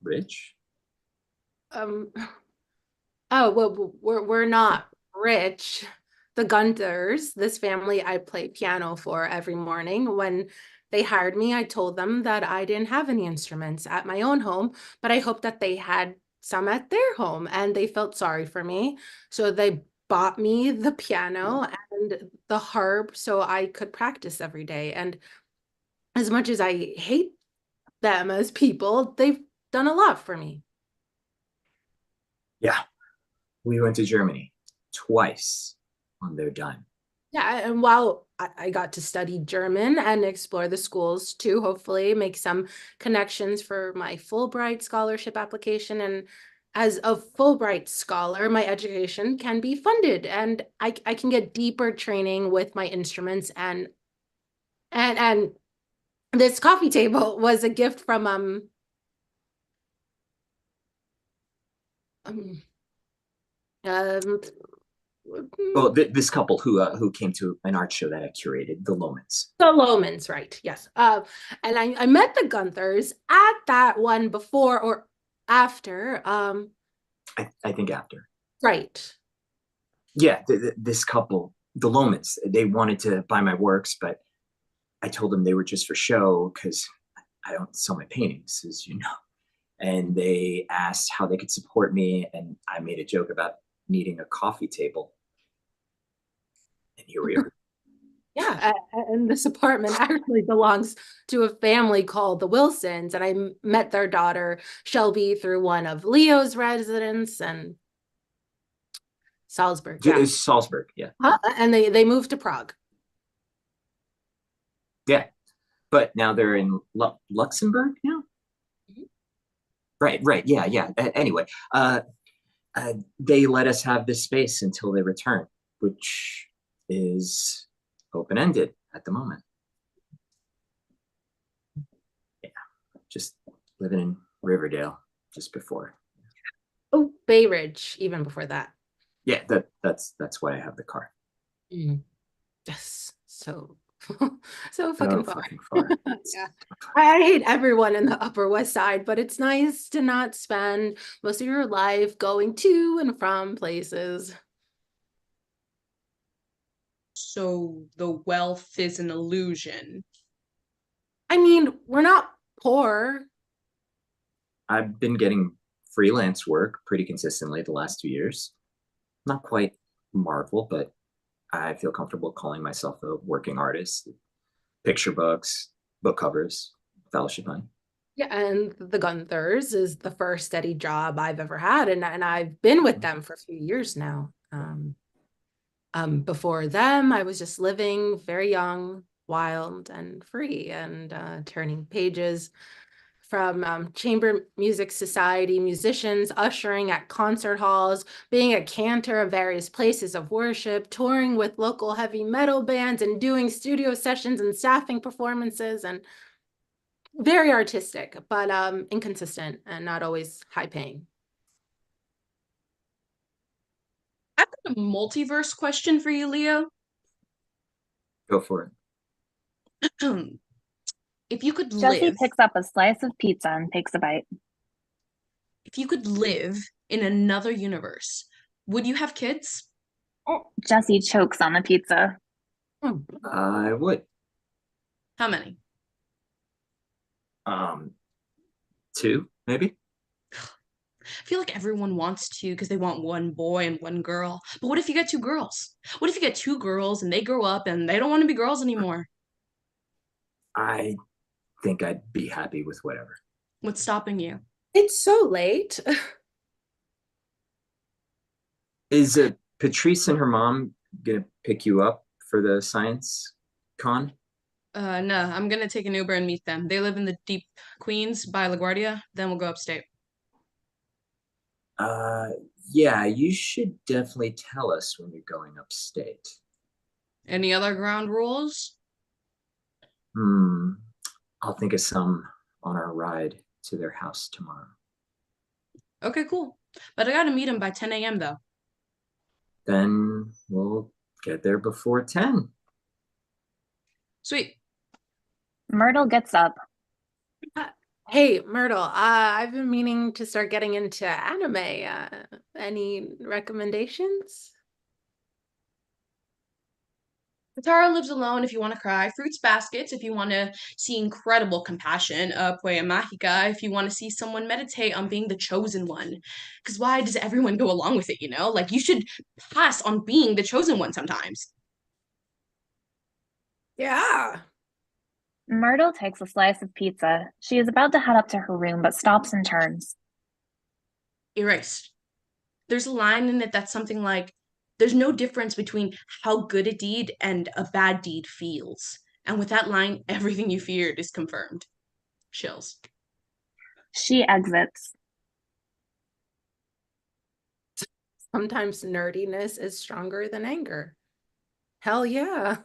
Speaker 16: Rich?
Speaker 14: Oh, well, we're not rich. The Gunthers, this family I play piano for every morning. When they hired me, I told them that I didn't have any instruments at my own home, but I hoped that they had some at their home, and they felt sorry for me. So they bought me the piano and the harp so I could practice every day. And as much as I hate them as people, they've done a lot for me.
Speaker 16: Yeah. We went to Germany twice on their dime.
Speaker 14: Yeah, and while I got to study German and explore the schools too, hopefully make some connections for my Fulbright scholarship application. And as a Fulbright scholar, my education can be funded and I can get deeper training with my instruments and this coffee table was a gift from
Speaker 16: Well, this couple who came to an art show that I curated, the Lomans.
Speaker 14: The Lomans, right? Yes. And I met the Gunthers at that one before or after.
Speaker 16: I think after.
Speaker 14: Right.
Speaker 16: Yeah, this couple, the Lomans, they wanted to buy my works, but I told them they were just for show because I don't sell my paintings, as you know. And they asked how they could support me, and I made a joke about needing a coffee table. And here we are.
Speaker 14: Yeah, and this apartment actually belongs to a family called the Wilsons, and I met their daughter Shelby through one of Leo's residents and Salzburg. Yeah.
Speaker 16: Salzburg, yeah.
Speaker 14: And they moved to Prague.
Speaker 16: Yeah, but now they're in Luxembourg now? Right, yeah. Anyway, they let us have this space until they return, which is open-ended at the moment. Yeah, just living in Riverdale just before.
Speaker 14: Oh, Bay Ridge, even before that.
Speaker 16: Yeah, that's why I have the car.
Speaker 14: Yes, so So fucking
Speaker 16: So
Speaker 14: far.
Speaker 16: fucking far.
Speaker 14: Yeah. I hate everyone in the Upper West Side, but it's nice to not spend most of your life going to and from places.
Speaker 15: So the wealth is an illusion.
Speaker 14: I mean, we're not poor.
Speaker 16: I've been getting freelance work pretty consistently the last 2 years. Not quite Marvel, but I feel comfortable calling myself a working artist. Picture books, book covers, fellowship money.
Speaker 14: Yeah, and the Gunthers is the first steady job I've ever had, and I've been with them for a few years now. Before them, I was just living very young, wild, and free, and turning pages from chamber music society musicians, ushering at concert halls, being a cantor of various places of worship, touring with local heavy metal bands, and doing studio sessions and staffing performances, and very artistic, but inconsistent and not always high paying.
Speaker 15: I've got a multiverse question for you, Leo.
Speaker 16: Go for
Speaker 15: it. If you could
Speaker 3: Jesse
Speaker 15: live,
Speaker 3: picks up a slice of pizza and takes a bite.
Speaker 15: if you could live in another universe, would you have kids?
Speaker 3: Jesse chokes on the pizza.
Speaker 16: I would.
Speaker 15: How many?
Speaker 16: 2, maybe.
Speaker 15: I feel like everyone wants to because they want one boy and one girl. But what if you get 2 girls? What if you get 2 girls and they grow up and they don't want to be girls anymore?
Speaker 16: I think I'd be happy with whatever.
Speaker 15: What's stopping you?
Speaker 14: It's so late.
Speaker 16: Is Patrice and her mom gonna pick you up for the science con?
Speaker 15: No, I'm gonna take an Uber and meet them. They live in the deep Queens by LaGuardia. Then we'll go upstate.
Speaker 16: Yeah, you should definitely tell us when you're going upstate.
Speaker 15: Any other ground rules?
Speaker 16: I'll think of some on our ride to their house tomorrow.
Speaker 15: Okay, cool. But I gotta meet them by 10 a.m. though.
Speaker 16: Then we'll get there before 10.
Speaker 15: Sweet.
Speaker 3: Myrtle gets up.
Speaker 14: Hey, Myrtle, I've been meaning to start getting into anime. Any recommendations?
Speaker 15: Katara Lives Alone if you want to cry. Fruits Baskets if you want to see incredible compassion. Poema Mágica if you want to see someone meditate on being the chosen one. Because why does everyone go along with it, you know? Like, you should pass on being the chosen one sometimes.
Speaker 14: Yeah.
Speaker 3: Myrtle takes a slice of pizza. She is about to head up to her room, but stops and turns.
Speaker 15: Erased. There's a line in it that's something like, there's no difference between how good a deed and a bad deed feels. And with that line, everything you feared is confirmed. Chills.
Speaker 3: She exits.
Speaker 14: Sometimes nerdiness is stronger than anger. Hell yeah.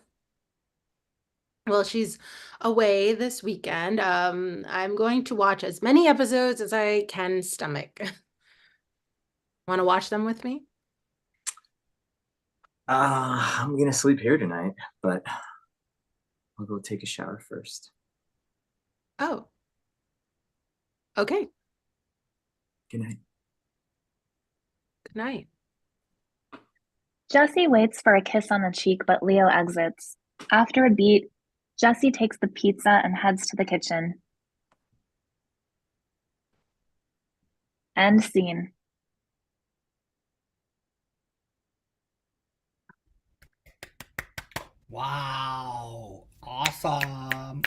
Speaker 14: Well, she's away this weekend. I'm going to watch as many episodes as I can stomach. Want to watch them with me?
Speaker 16: I'm gonna sleep here tonight, but I'll go take a shower first.
Speaker 14: Oh. Okay.
Speaker 16: Good night.
Speaker 14: Good night.
Speaker 3: Jesse waits for a kiss on the cheek, but Leo exits. After a beat, Jesse takes the pizza and heads to the kitchen. End scene.
Speaker 2: Wow. Awesome.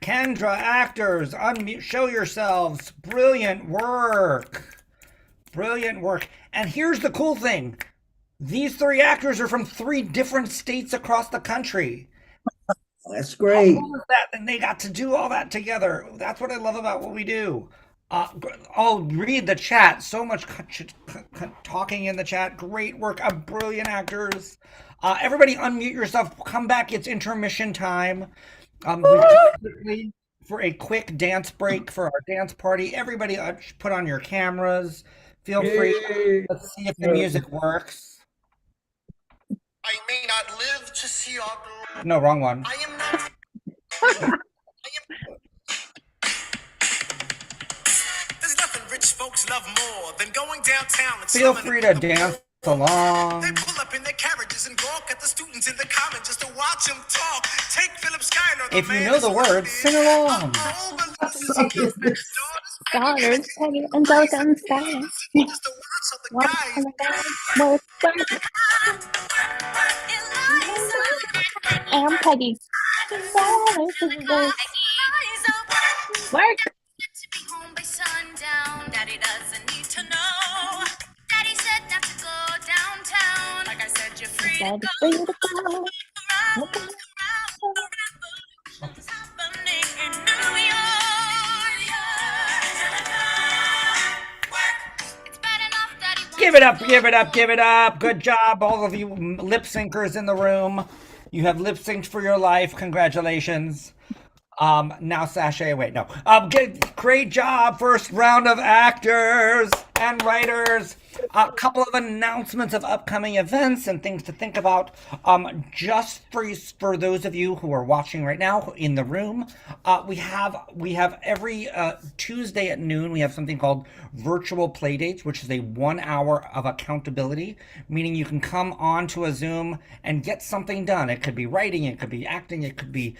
Speaker 2: Kendra, actors, unmute, show yourselves. Brilliant work. Brilliant work. And here's the cool thing. These 3 actors are from 3 different states across the country.
Speaker 6: That's great.
Speaker 2: How cool is that? And they got to do all that together. That's what I love about what we do. Read the chat. So much talking in the chat. Great work. Brilliant actors. Everybody unmute yourself. Come back. It's intermission time. For a quick dance break for our dance party. Everybody put on your cameras. Feel free. Let's see if the music works.
Speaker 17: I may not live to see our glory.
Speaker 2: No, wrong one.
Speaker 17: I am not. There's nothing rich folks love more than going downtown and
Speaker 2: Feel
Speaker 17: slumming
Speaker 2: free
Speaker 17: it.
Speaker 2: to dance along.
Speaker 17: They pull up in their carriages and gawk at the students in the common just to watch them talk. Take Philip Schuyler, the
Speaker 2: If you
Speaker 17: man
Speaker 2: know the
Speaker 17: who's
Speaker 2: words, sing along.
Speaker 3: Daughters, Peggy, Angelica, and Sky. What on the God? Work, work. And Peggy. Daughters, sisters. Work.
Speaker 18: Daddy doesn't need to know. Daddy said not to go downtown. Like I said, you're free to
Speaker 3: Daddy,
Speaker 18: go.
Speaker 3: free to go. Okay.
Speaker 18: Happening in New York. It's bad enough that he
Speaker 2: Give it up, give it up, give it up. Good job, all of you lip syncers in the room. You have lip synced for your life. Congratulations. Now sashay away. No. Great job. First round of actors and writers. A couple of announcements of upcoming events and things to think about. Just for those of you who are watching right now in the room, we have every Tuesday at noon, we have something called virtual playdates, which is a 1 hour of accountability, meaning you can come on to a Zoom and get something done. It could be writing, it could be acting, it could be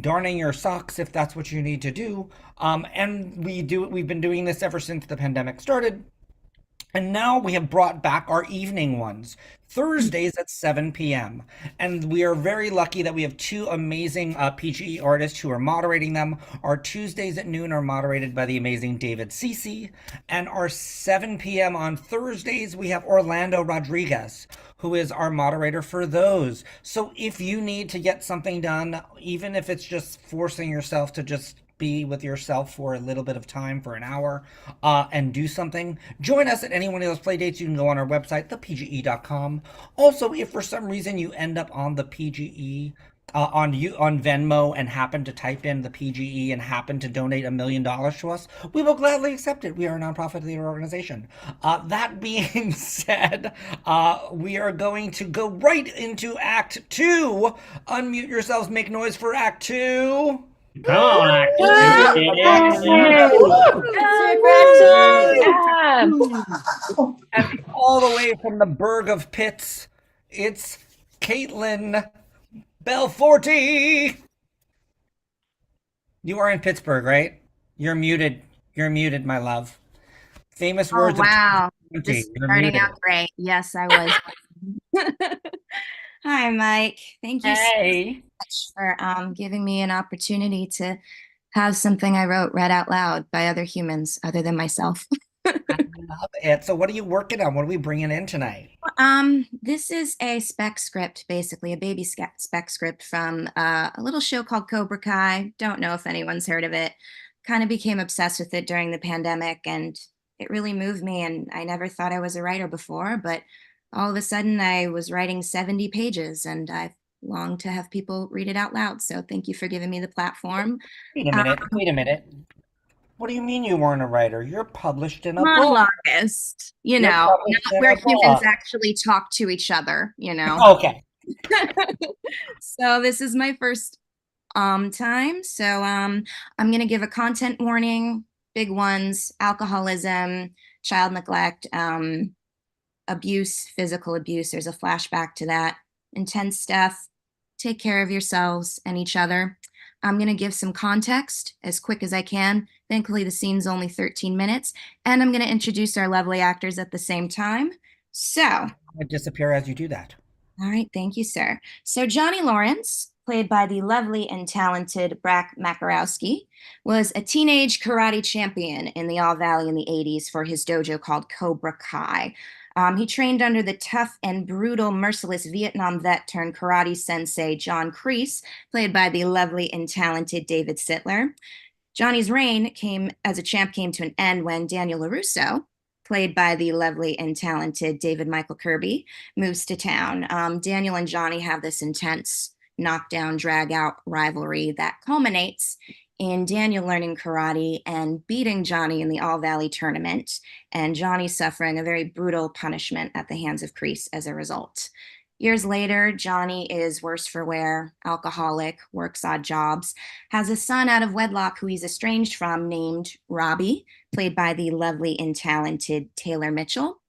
Speaker 2: darning your socks if that's what you need to do. And we've been doing this ever since the pandemic started. And now we have brought back our evening ones, Thursdays at 7 p.m. And we are very lucky that we have two amazing PGE artists who are moderating them. Our Tuesdays at noon are moderated by the amazing David Cece. And our 7 p.m. on Thursdays, we have Orlando Rodriguez, who is our moderator for those. So if you need to get something done, even if it's just forcing yourself to just be with yourself for a little bit of time for an hour and do something, join us at any one of those play dates. You can go on our website, thepge.com. Also, if for some reason you end up on the PGE on Venmo and happen to type in the PGE and happen to donate $1 million to us, we will gladly accept it. We are a nonprofit theater organization. That being said, we are going to go right into Act 2. Unmute yourselves, make noise for Act 2.
Speaker 6: Come on, Act
Speaker 2: And all the way from the Burg of Pitts, it's Caitlin Belforti. You are in Pittsburgh, right? You're muted. You're muted, my love. Famous words.
Speaker 19: Wow.
Speaker 2: Of
Speaker 19: This is
Speaker 2: You're
Speaker 19: starting
Speaker 2: muted.
Speaker 19: out great. Yes, I was. Hi, Mike. Thank you so much for giving me an opportunity to have something I wrote read out loud by other humans other than myself.
Speaker 2: Love it. So what are you working on? What are we bringing in tonight?
Speaker 19: This is a spec script, basically a baby spec script from a little show called Cobra Kai. Don't know if anyone's heard of it. Kind of became obsessed with it during the pandemic, and it really moved me. And I never thought I was a writer before, but all of a sudden I was writing 70 pages, and I've longed to have people read it out loud. So thank you for giving me the platform.
Speaker 2: Wait a minute. Wait a minute. What do you mean you weren't a writer? You're published in a book.
Speaker 19: Monologuist, you
Speaker 2: You're
Speaker 19: know,
Speaker 2: published
Speaker 19: not
Speaker 2: in
Speaker 19: where
Speaker 2: a
Speaker 19: humans
Speaker 2: book.
Speaker 19: actually talk to each other, you know.
Speaker 2: Okay.
Speaker 19: So this is my first time. So I'm gonna give a content warning, big ones: alcoholism, child neglect, abuse, physical abuse. There's a flashback to that. Intense stuff. Take care of yourselves and each other. I'm going to give some context as quick as I can. Thankfully, the scene's only 13 minutes. And I'm going to introduce our lovely actors at the same time. So,
Speaker 2: I disappear as you do that.
Speaker 19: all right, thank you, sir. So Johnny Lawrence, played by the lovely and talented Brack Makarowski, was a teenage karate champion in the All Valley in the 80s for his dojo called Cobra Kai. He trained under the tough and brutal, merciless Vietnam vet turned karate sensei John Kreese, played by the lovely and talented David Sittler. Johnny's reign as a champ came to an end when Daniel LaRusso, played by the lovely and talented David Michael Kirby, moves to town. Daniel and Johnny have this intense knockdown, drag-out rivalry that culminates in Daniel learning karate and beating Johnny in the All Valley tournament, and Johnny suffering a very brutal punishment at the hands of Kreese as a result. Years later, Johnny is worse for wear, alcoholic, works odd jobs, has a son out of wedlock who he's estranged from named Robbie, played by the lovely and talented Taylor Mitchell.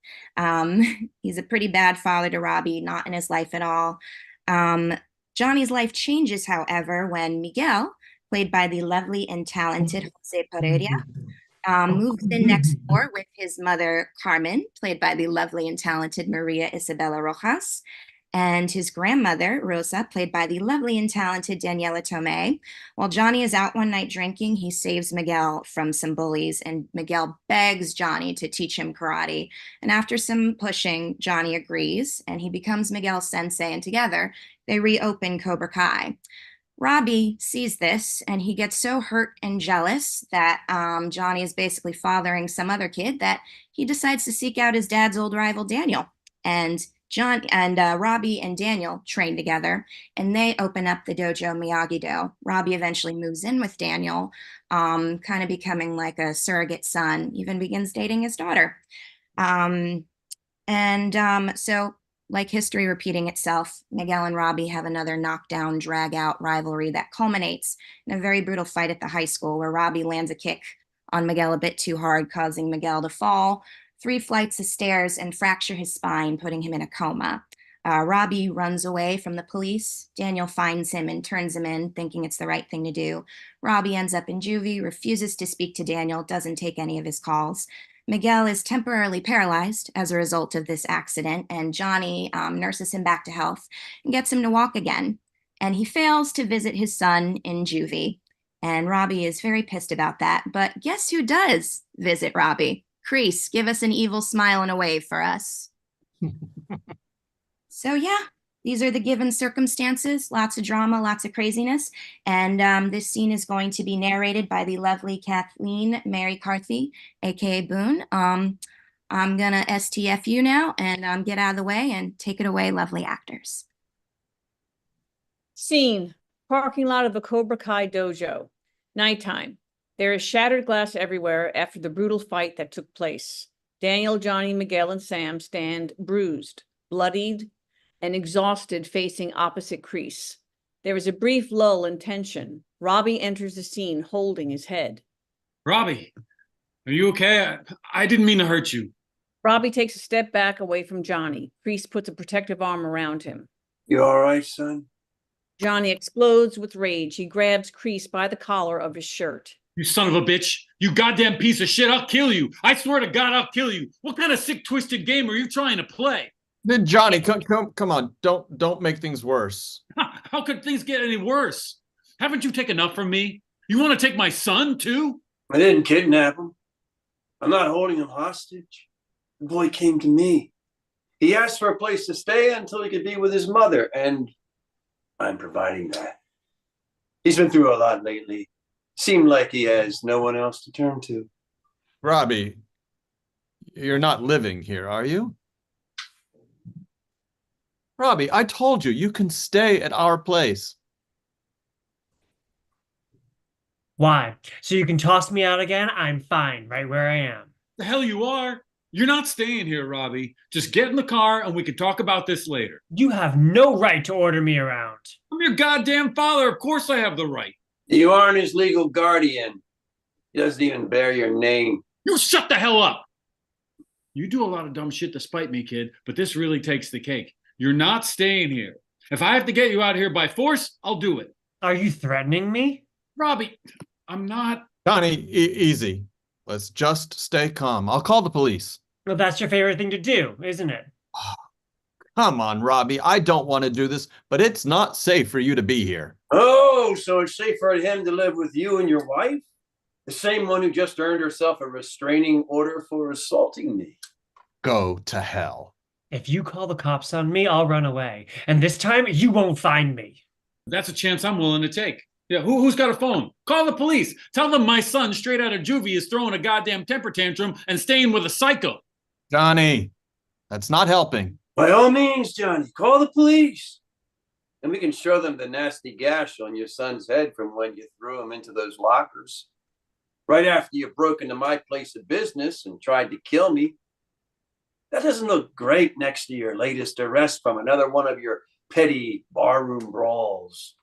Speaker 19: He's a pretty bad father to Robbie, not in his life at all. Johnny's life changes, however, when Miguel, played by the lovely and talented Jose Pereira, moves in next door with his mother, Carmen, played by the lovely and talented Maria Isabella Rojas, and his grandmother, Rosa, played by the lovely and talented Daniela Tomei. While Johnny is out one night drinking, he saves Miguel from some bullies, and Miguel begs Johnny to teach him karate. And after some pushing, Johnny agrees, and he becomes Miguel's sensei, and together they reopen Cobra Kai. Robbie sees this, and he gets so hurt and jealous that Johnny is basically fathering some other kid that he decides to seek out his dad's old rival, Daniel. And Robbie and Daniel train together, and they open up the dojo Miyagi-Do. Robbie eventually moves in with Daniel, kind of becoming like a surrogate son, even begins dating his daughter. So like history repeating itself, Miguel and Robbie have another knockdown, drag-out rivalry that culminates in a very brutal fight at the high school where Robbie lands a kick on Miguel a bit too hard, causing Miguel to fall 3 flights of stairs and fracture his spine, putting him in a coma. Robbie runs away from the police. Daniel finds him and turns him in, thinking it's the right thing to do. Robbie ends up in juvie, refuses to speak to Daniel, doesn't take any of his calls. Miguel is temporarily paralyzed as a result of this accident, and Johnny nurses him back to health and gets him to walk again. And he fails to visit his son in juvie. And Robbie is very pissed about that. But guess who does visit Robbie? Kreese, give us an evil smile and a wave for us. So yeah, these are the given circumstances. Lots of drama, lots of craziness. And this scene is going to be narrated by the lovely Kathleen Mary Carthy, aka Boone. I'm gonna STF you now and get out of the way and take it away, lovely actors.
Speaker 11: Scene, parking lot of the Cobra Kai dojo. Nighttime. There is shattered glass everywhere after the brutal fight that took place. Daniel, Johnny, Miguel, and Sam stand bruised, bloodied, and exhausted, facing opposite Kreese. There is a brief lull in tension. Robbie enters the scene holding his head.
Speaker 20: Robbie, are you okay? I didn't mean to hurt you.
Speaker 11: Robbie takes a step back away from Johnny. Kreese puts a protective arm around him.
Speaker 21: You all right, son?
Speaker 11: Johnny explodes with rage. He grabs Kreese by the collar of his shirt.
Speaker 20: You son of a bitch. You goddamn piece of shit. I'll kill you. I swear to God, I'll kill you. What kind of sick, twisted game are you trying to play?
Speaker 5: Then Johnny, come on. Don't make things worse.
Speaker 20: How could things get any worse? Haven't you taken enough from me? You want to take my son, too?
Speaker 21: I didn't kidnap him. I'm not holding him hostage. The boy came to me. He asked for a place to stay until he could be with his mother, and I'm providing that. He's been through a lot lately. Seemed like he has no one else to turn to.
Speaker 5: Robbie, you're not living here, are you? Robbie, I told you can stay at our place.
Speaker 22: Why? So you can toss me out again? I'm fine right where I am.
Speaker 20: The hell you are? You're not staying here, Robbie. Just get in the car and we can talk about this later.
Speaker 22: You have no right to order me around.
Speaker 20: I'm your goddamn father. Of course I have the right.
Speaker 21: You aren't his legal guardian. He doesn't even bear your name.
Speaker 20: You shut the hell up. You do a lot of dumb shit to spite me, kid, but this really takes the cake. You're not staying here. If I have to get you out here by force, I'll do it.
Speaker 22: Are you threatening me?
Speaker 20: Robbie, I'm not.
Speaker 5: Johnny, easy. Let's just stay calm. I'll call the police.
Speaker 22: Well, that's your favorite thing to do, isn't it?
Speaker 5: Come on, Robbie. I don't want to do this, but it's not safe for you to be here.
Speaker 21: Oh, so it's safe for him to live with you and your wife? The same one who just earned herself a restraining order for assaulting me.
Speaker 5: Go to hell.
Speaker 22: If you call the cops on me, I'll run away. And this time, you won't find me.
Speaker 20: That's a chance I'm willing to take. Yeah, who's got a phone? Call the police. Tell them my son, straight out of juvie, is throwing a goddamn temper tantrum and staying with a psycho.
Speaker 5: Johnny, that's not helping.
Speaker 21: By all means, Johnny, call the police. And we can show them the nasty gash on your son's head from when you threw him into those lockers. Right after you broke into my place of business and tried to kill me. That doesn't look great next to your latest arrest from another one of your petty barroom brawls.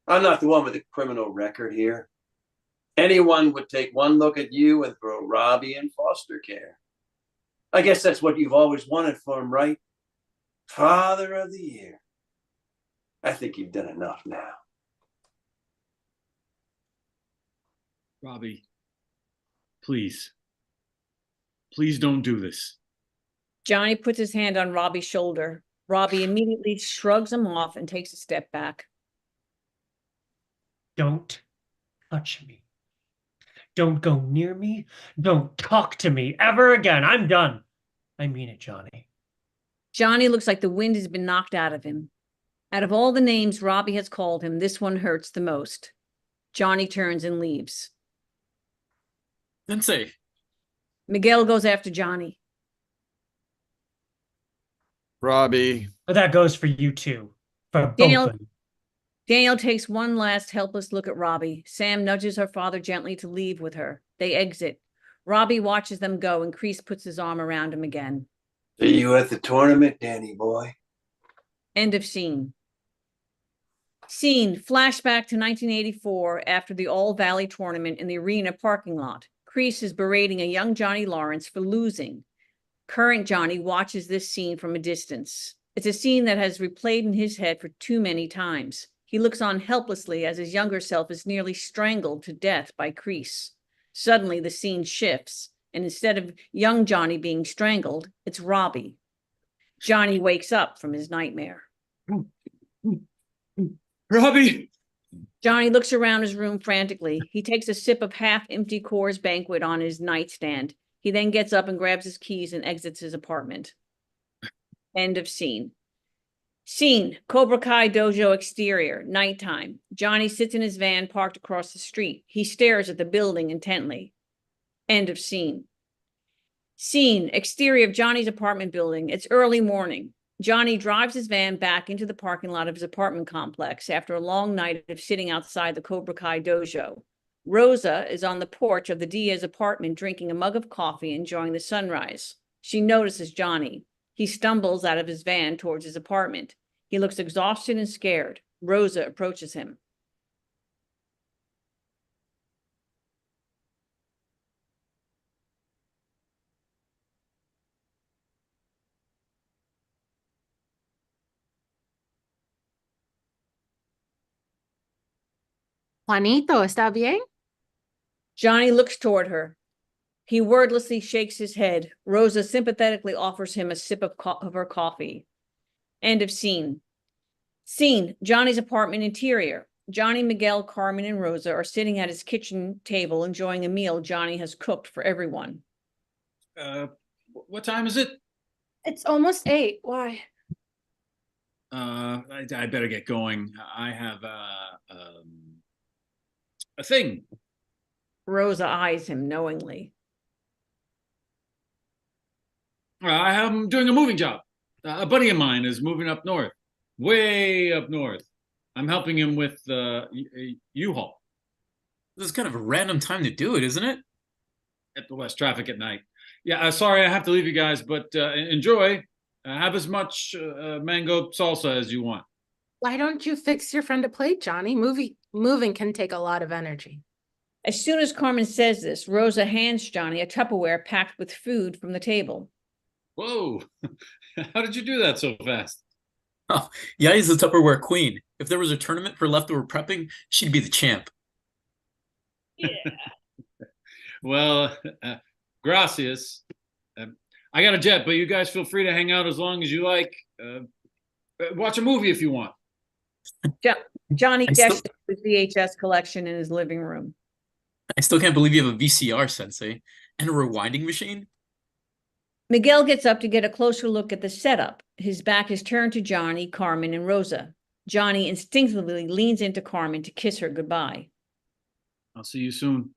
Speaker 21: I'm not the one with a criminal record here. Anyone would take one look at you and throw Robbie in foster care. I guess that's what you've always wanted for him, right? Father of the Year. I think you've done enough now.
Speaker 20: Robbie, please. Please don't do this.
Speaker 11: Johnny puts his hand on Robbie's shoulder. Robbie immediately shrugs him off and takes a step back.
Speaker 22: Don't touch me. Don't go near me. Don't talk to me ever again. I'm done. I mean it, Johnny.
Speaker 11: Johnny looks like the wind has been knocked out of him. Out of all the names Robbie has called him, this one hurts the most. Johnny turns and leaves.
Speaker 20: Sensei.
Speaker 11: Miguel goes after Johnny.
Speaker 5: Robbie.
Speaker 22: But that goes for you too. For both
Speaker 11: Daniel,
Speaker 22: of you.
Speaker 11: Daniel takes one last helpless look at Robbie. Sam nudges her father gently to leave with her. They exit. Robbie watches them go, and Kreese puts his arm around him again.
Speaker 21: See you at the tournament, Danny boy.
Speaker 11: End of scene. Scene, flashback to 1984 after the All Valley tournament in the arena parking lot. Kreese is berating a young Johnny Lawrence for losing. Current Johnny watches this scene from a distance. It's a scene that has replayed in his head for too many times. He looks on helplessly as his younger self is nearly strangled to death by Kreese. Suddenly, the scene shifts, and instead of young Johnny being strangled, it's Robbie. Johnny wakes up from his nightmare.
Speaker 20: Robbie!
Speaker 11: Johnny looks around his room frantically. He takes a sip of half-empty Coors Banquet on his nightstand. He then gets up and grabs his keys and exits his apartment. End of scene. Scene, Cobra Kai Dojo exterior, nighttime. Johnny sits in his van parked across the street. He stares at the building intently. End of scene. Scene, exterior of Johnny's apartment building. It's early morning. Johnny drives his van back into the parking lot of his apartment complex after a long night of sitting outside the Cobra Kai Dojo. Rosa is on the porch of the Diaz apartment drinking a mug of coffee, enjoying the sunrise. She notices Johnny. He stumbles out of his van towards his apartment. He looks exhausted and scared. Rosa approaches him.
Speaker 14: Juanito, ¿está bien?
Speaker 11: Johnny looks toward her. He wordlessly shakes his head. Rosa sympathetically offers him a sip of her coffee. End of scene. Scene, Johnny's apartment interior. Johnny, Miguel, Carmen, and Rosa are sitting at his kitchen table enjoying a meal Johnny has cooked for everyone.
Speaker 20: What time is it?
Speaker 14: It's almost 8. Why?
Speaker 20: I better get going. I have a thing.
Speaker 11: Rosa eyes him knowingly.
Speaker 20: I'm doing a moving job. A buddy of mine is moving up north, way up north. I'm helping him with U-Haul.
Speaker 1: This is kind of a random time to do it, isn't it?
Speaker 20: At the less traffic at night. Yeah, sorry I have to leave you guys, but enjoy. Have as much mango salsa as you want.
Speaker 14: Why don't you fix your friend a plate, Johnny? Moving can take a lot of energy.
Speaker 11: As soon as Carmen says this, Rosa hands Johnny a Tupperware packed with food from the table.
Speaker 20: Whoa, how did you do that so fast?
Speaker 1: Oh, Yai's the Tupperware queen. If there was a tournament for leftover prepping, she'd be the champ.
Speaker 11: Yeah.
Speaker 20: Well, gracias. I got a jet, but you guys feel free to hang out as long as you like. Watch a movie if you want.
Speaker 11: Johnny gestures his VHS collection in his living room.
Speaker 1: I still can't believe you have a VCR, Sensei. And a rewinding machine?
Speaker 11: Miguel gets up to get a closer look at the setup. His back is turned to Johnny, Carmen, and Rosa. Johnny instinctively leans into Carmen to kiss her goodbye.
Speaker 20: I'll see you soon.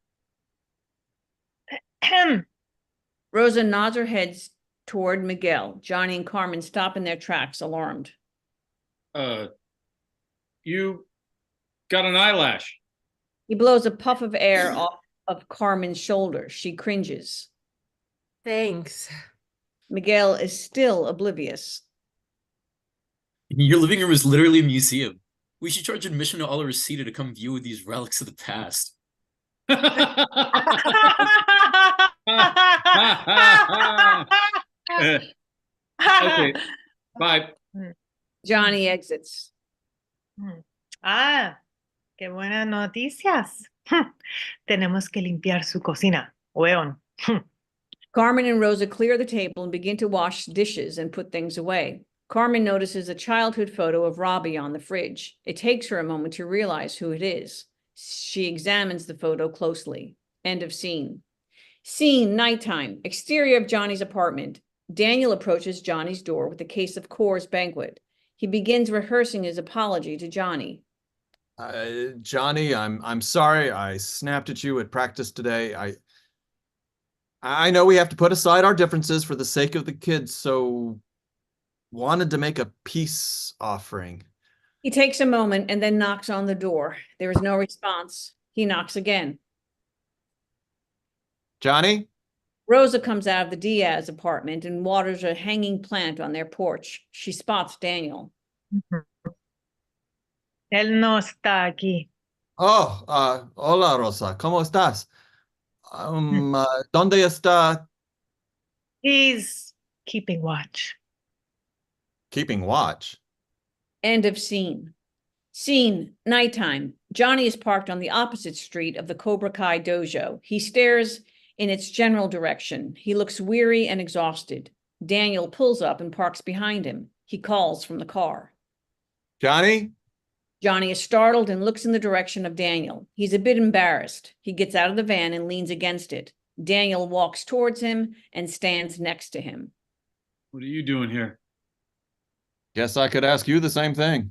Speaker 11: Rosa nods her head toward Miguel. Johnny and Carmen stop in their tracks, alarmed.
Speaker 20: You got an eyelash.
Speaker 11: He blows a puff of air off of Carmen's shoulder. She cringes.
Speaker 14: Thanks.
Speaker 11: Miguel is still oblivious.
Speaker 1: Your living room is literally a museum. We should charge admission to all of Reseda to come view these relics of the past.
Speaker 20: Okay, bye.
Speaker 11: Johnny exits.
Speaker 7: Ah, qué buenas noticias. Tenemos que limpiar su cocina, weón.
Speaker 11: Carmen and Rosa clear the table and begin to wash dishes and put things away. Carmen notices a childhood photo of Robbie on the fridge. It takes her a moment to realize who it is. She examines the photo closely. End of scene. Scene, nighttime, exterior of Johnny's apartment. Daniel approaches Johnny's door with a case of Coors Banquet. He begins rehearsing his apology to Johnny.
Speaker 5: Johnny, I'm sorry. I snapped at you at practice today. I know we have to put aside our differences for the sake of the kids, so wanted to make a peace offering.
Speaker 11: He takes a moment and then knocks on the door. There is no response. He knocks again.
Speaker 5: Johnny?
Speaker 11: Rosa comes out of the Diaz apartment and waters a hanging plant on their porch. She spots Daniel.
Speaker 7: Él no está aquí.
Speaker 5: Oh, hola, Rosa. ¿Cómo estás? ¿Dónde está?
Speaker 7: He's keeping watch.
Speaker 5: Keeping watch?
Speaker 11: End of scene. Scene, nighttime. Johnny is parked on the opposite street of the Cobra Kai dojo. He stares in its general direction. He looks weary and exhausted. Daniel pulls up and parks behind him. He calls from the car.
Speaker 5: Johnny?
Speaker 11: Johnny is startled and looks in the direction of Daniel. He's a bit embarrassed. He gets out of the van and leans against it. Daniel walks towards him and stands next to him.
Speaker 20: What are you doing here?
Speaker 5: Guess I could ask you the same thing.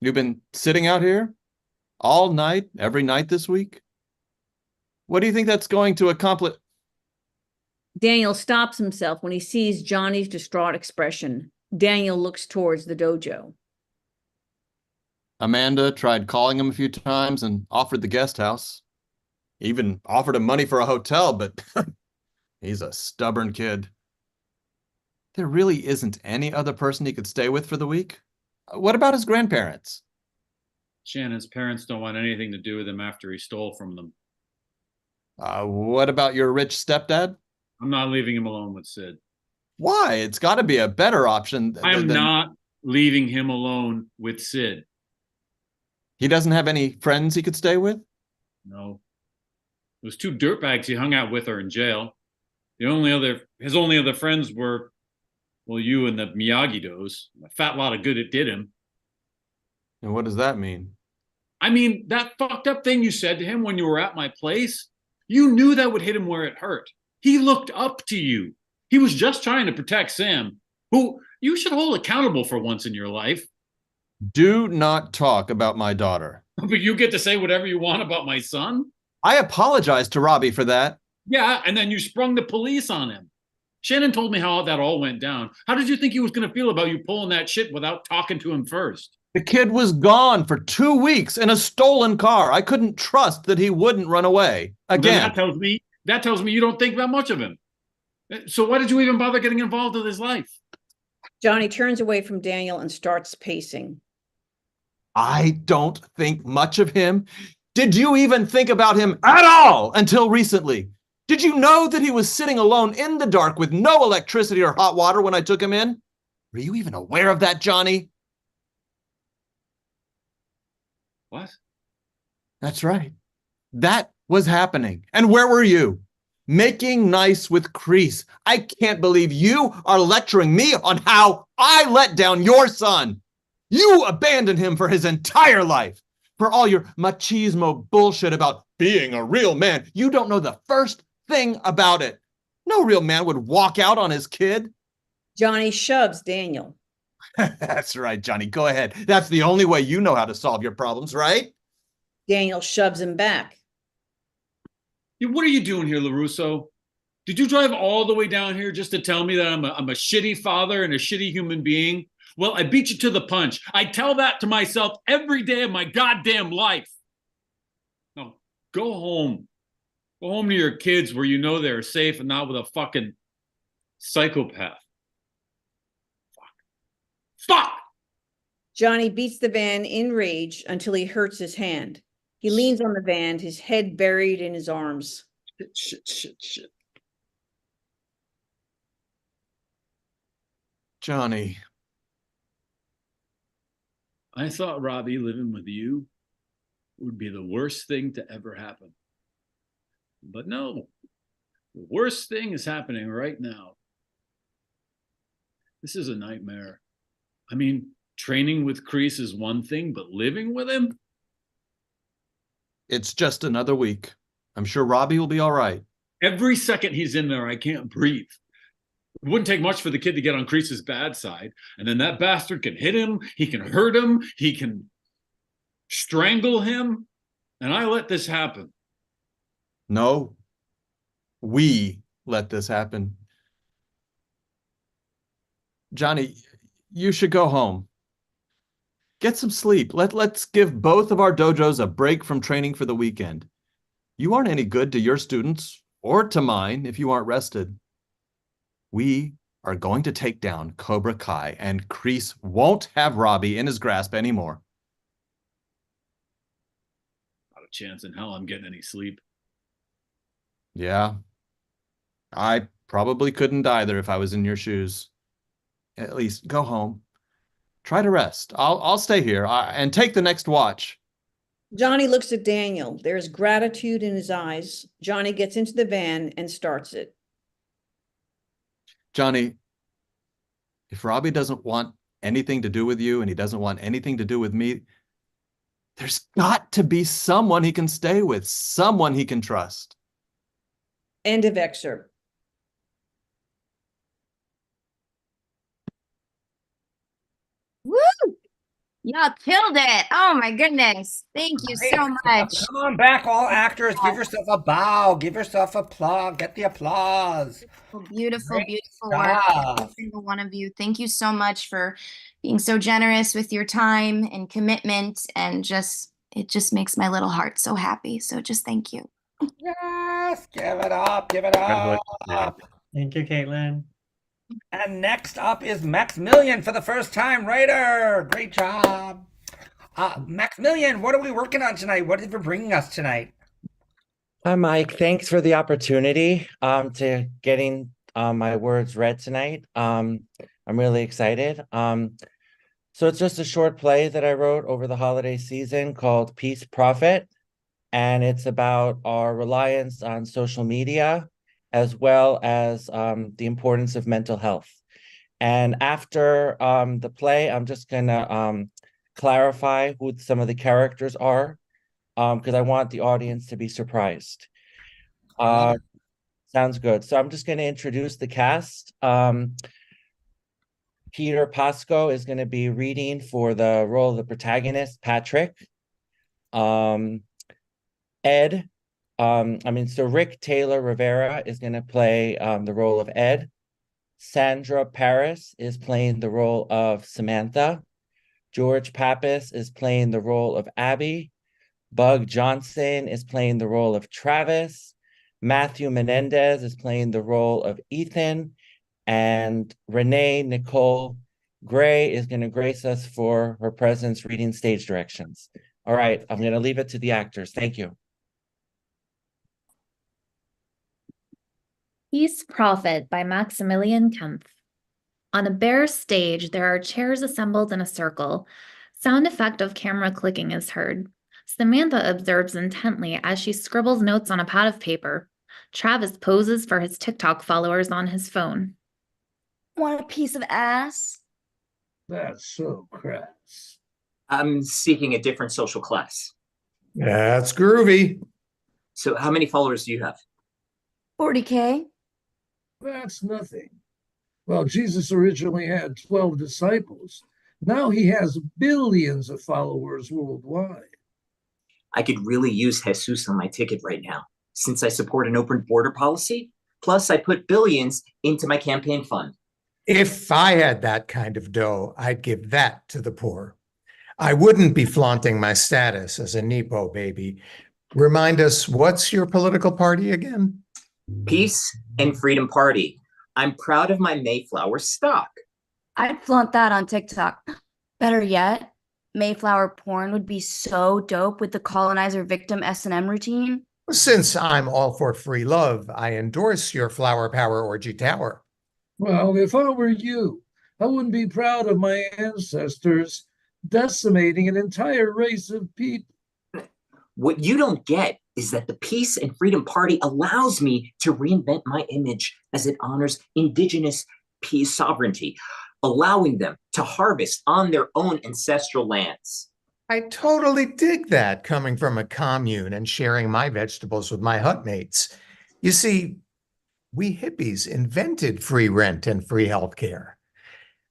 Speaker 5: You've been sitting out here all night, every night this week? What do you think that's going to accomplish?
Speaker 11: Daniel stops himself when he sees Johnny's distraught expression. Daniel looks towards the dojo.
Speaker 5: Amanda tried calling him a few times and offered the guest house. Even offered him money for a hotel, but he's a stubborn kid. There really isn't any other person he could stay with for the week. What about his grandparents?
Speaker 20: Shannon's parents don't want anything to do with him after he stole from them.
Speaker 5: What about your rich stepdad?
Speaker 20: I'm not leaving him alone with Sid.
Speaker 5: Why? It's got to be a better option.
Speaker 20: I'm not leaving him alone with Sid.
Speaker 5: He doesn't have any friends he could stay with?
Speaker 20: No. Those two dirtbags he hung out with are in jail. His only other friends were, well, you and the Miyagi-Dos. A fat lot of good it did him.
Speaker 5: And what does that mean?
Speaker 20: I mean, that fucked up thing you said to him when you were at my place, you knew that would hit him where it hurt. He looked up to you. He was just trying to protect Sam, who you should hold accountable for once in your life.
Speaker 5: Do not talk about my daughter.
Speaker 20: But you get to say whatever you want about my son?
Speaker 5: I apologized to Robbie for that.
Speaker 20: Yeah, and then you sprung the police on him. Shannon told me how that all went down. How did you think he was going to feel about you pulling that shit without talking to him first?
Speaker 5: The kid was gone for 2 weeks in a stolen car. I couldn't trust that he wouldn't run away. Again.
Speaker 20: That tells me you don't think that much of him. So why did you even bother getting involved with his life?
Speaker 11: Johnny turns away from Daniel and starts pacing.
Speaker 5: I don't think much of him. Did you even think about him at all until recently? Did you know that he was sitting alone in the dark with no electricity or hot water when I took him in? Were you even aware of that, Johnny?
Speaker 20: What?
Speaker 5: That's right. That was happening. And where were you? Making nice with Kreese. I can't believe you are lecturing me on how I let down your son. You abandoned him for his entire life. For all your machismo bullshit about being a real man, you don't know the first thing about it. No real man would walk out on his kid.
Speaker 11: Johnny shoves Daniel.
Speaker 5: That's right, Johnny. Go ahead. That's the only way you know how to solve your problems, right?
Speaker 11: Daniel shoves him back.
Speaker 20: What are you doing here, LaRusso? Did you drive all the way down here just to tell me that I'm a shitty father and a shitty human being? Well, I beat you to the punch. I tell that to myself every day of my goddamn life. Now, go home. Go home to your kids where you know they're safe and not with a fucking psychopath. Fuck!
Speaker 11: Johnny beats the van in rage until he hurts his hand. He leans on the van, his head buried in his arms.
Speaker 20: Shit.
Speaker 5: Johnny.
Speaker 20: I thought, Robbie, living with you would be the worst thing to ever happen. But no, the worst thing is happening right now. This is a nightmare. I mean, training with Kreese is one thing, but living with him?
Speaker 5: It's just another week. I'm sure Robbie will be all right.
Speaker 20: Every second he's in there, I can't breathe. It wouldn't take much for the kid to get on Kreese's bad side, and then that bastard can hit him, he can hurt him, he can strangle him, and I let this happen.
Speaker 5: No, we let this happen. Johnny, you should go home. Get some sleep. Let's give both of our dojos a break from training for the weekend. You aren't any good to your students or to mine if you aren't rested. We are going to take down Cobra Kai, and Kreese won't have Robbie in his grasp anymore.
Speaker 20: Not a chance in hell I'm getting any sleep.
Speaker 5: Yeah, I probably couldn't either if I was in your shoes. At least go home. Try to rest. I'll stay here and take the next watch.
Speaker 11: Johnny looks at Daniel. There's gratitude in his eyes. Johnny gets into the van and starts it.
Speaker 5: Johnny, if Robbie doesn't want anything to do with you and he doesn't want anything to do with me, there's got to be someone he can stay with, someone he can trust.
Speaker 11: End of excerpt.
Speaker 19: Woo! Y'all killed it. Oh my goodness. Thank you so much.
Speaker 2: Come on back, all actors. Give yourself a bow. Give yourself applause. Get the applause.
Speaker 19: Beautiful,
Speaker 2: Great
Speaker 19: beautiful work.
Speaker 2: job.
Speaker 19: Every single one of you. Thank you so much for being so generous with your time and commitment, and it just makes my little heart so happy. So just thank you.
Speaker 2: Yes, give it up. Give it up.
Speaker 22: Thank you, Caitlin.
Speaker 2: And next up is Maximilian for the first time writer. Great job. Maximilian, what are we working on tonight? What is for bringing us tonight?
Speaker 4: Hi, Mike. Thanks for the opportunity to getting my words read tonight. I'm really excited. So it's just a short play that I wrote over the holiday season called Peace Prophet. And it's about our reliance on social media, as well as the importance of mental health. And after the play, I'm just gonna clarify who some of the characters are, because I want the audience to be surprised. Sounds good. So I'm just gonna introduce the cast. Peter Pasco is gonna be reading for the role of the protagonist, Patrick. Rick Taylor Rivera is going to play the role of Ed. Sandra Paris is playing the role of Samantha. George Pappas is playing the role of Abby. Bug Johnson is playing the role of Travis. Matthew Menendez is playing the role of Ethan. And Renee Nicole Gray is going to grace us for her presence reading stage directions. All right, I'm going to leave it to the actors. Thank you.
Speaker 3: Peace Prophet by Maximilian Kempf. On a bare stage, there are chairs assembled in a circle. Sound effect of camera clicking is heard. Samantha observes intently as she scribbles notes on a pad of paper. Travis poses for his TikTok followers on his phone.
Speaker 19: Want a piece of ass?
Speaker 21: That's so crass.
Speaker 16: I'm seeking a different social class.
Speaker 21: That's groovy.
Speaker 16: So how many followers do you have?
Speaker 19: 40K.
Speaker 21: That's nothing. Well, Jesus originally had 12 disciples. Now he has billions of followers worldwide.
Speaker 16: I could really use Jesus on my ticket right now, since I support an open border policy. Plus, I put billions into my campaign fund.
Speaker 8: If I had that kind of dough, I'd give that to the poor. I wouldn't be flaunting my status as a Nepo baby, Remind us, what's your political party again?
Speaker 16: Peace and Freedom Party. I'm proud of my Mayflower stock.
Speaker 19: I'd flaunt that on TikTok. Better yet, Mayflower porn would be so dope with the colonizer victim S&M routine.
Speaker 8: Since I'm all for free love, I endorse your Flower Power Orgy Tower.
Speaker 9: Well, if I were you, I wouldn't be proud of my ancestors decimating an entire race of people.
Speaker 16: What you don't get is that the Peace and Freedom Party allows me to reinvent my image as it honors indigenous peace sovereignty, allowing them to harvest on their own ancestral lands.
Speaker 8: I totally dig that, coming from a commune and sharing my vegetables with my hut mates. You see, we hippies invented free rent and free healthcare.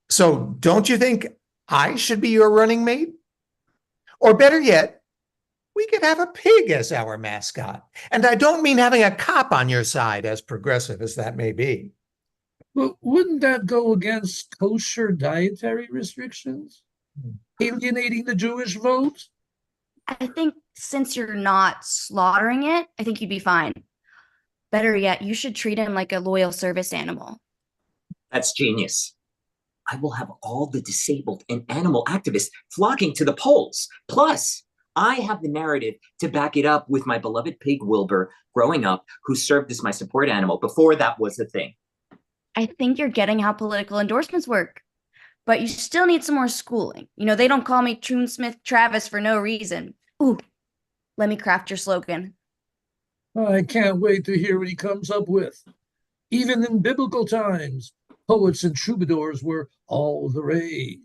Speaker 8: So don't you think I should be your running mate? Or better yet, we could have a pig as our mascot. And I don't mean having a cop on your side, as progressive as that may be.
Speaker 9: But wouldn't that go against kosher dietary restrictions? Alienating the Jewish vote?
Speaker 19: I think since you're not slaughtering it, I think you'd be fine. Better yet, you should treat him like a loyal service animal.
Speaker 16: That's genius. I will have all the disabled and animal activists flocking to the polls. Plus, I have the narrative to back it up with my beloved pig Wilbur growing up, who served as my support animal before that was a thing.
Speaker 19: I think you're getting how political endorsements work. But you still need some more schooling. You know, they don't call me Troon Smith Travis for no reason. Ooh, let me craft your slogan.
Speaker 9: I can't wait to hear what he comes up with. Even in biblical times, poets and troubadours were all the rage.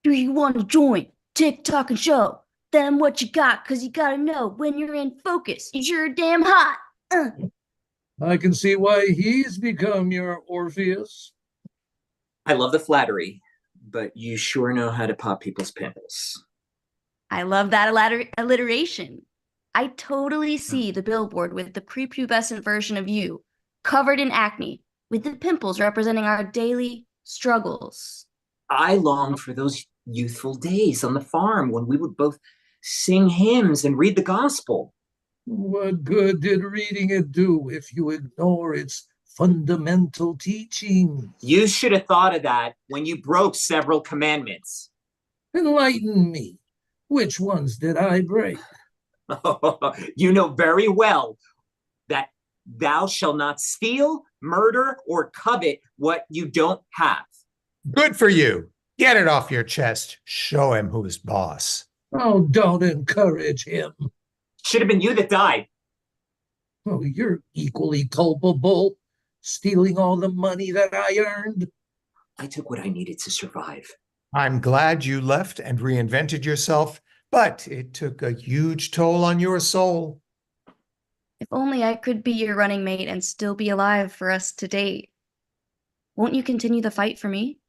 Speaker 19: Do you want to join TikTok and show them what you got? Because you got to know when you're in focus, you're damn hot.
Speaker 9: I can see why he's become your Orpheus.
Speaker 16: I love the flattery, but you sure know how to pop people's pimples.
Speaker 19: I love that alliteration. I totally see the billboard with the prepubescent version of you, covered in acne, with the pimples representing our daily struggles.
Speaker 16: I long for those youthful days on the farm when we would both sing hymns and read the gospel.
Speaker 9: What good did reading it do if you ignore its fundamental teachings?
Speaker 16: You should have thought of that when you broke several commandments.
Speaker 9: Enlighten me. Which ones did I break?
Speaker 16: You know very well that thou shalt not steal, murder, or covet what you don't have.
Speaker 8: Good for you. Get it off your chest. Show him who's boss.
Speaker 9: Oh, don't encourage him.
Speaker 16: Should have been you that died.
Speaker 9: Oh, you're equally culpable, stealing all the money that I earned.
Speaker 16: I took what I needed to survive.
Speaker 8: I'm glad you left and reinvented yourself, but it took a huge toll on your soul.
Speaker 19: If only I could be your running mate and still be alive for us to date. Won't you continue the fight for me?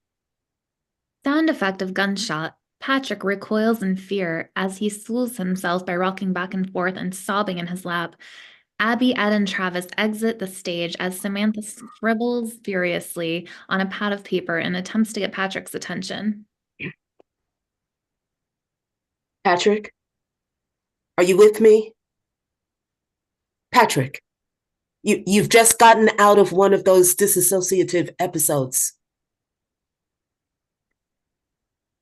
Speaker 3: Sound effect of gunshot. Patrick recoils in fear as he stools himself by rocking back and forth and sobbing in his lap. Abby, Ed, and Travis exit the stage as Samantha scribbles furiously on a pad of paper and attempts to get Patrick's attention.
Speaker 12: Patrick, are you with me? Patrick, you've just gotten out of one of those disassociative episodes.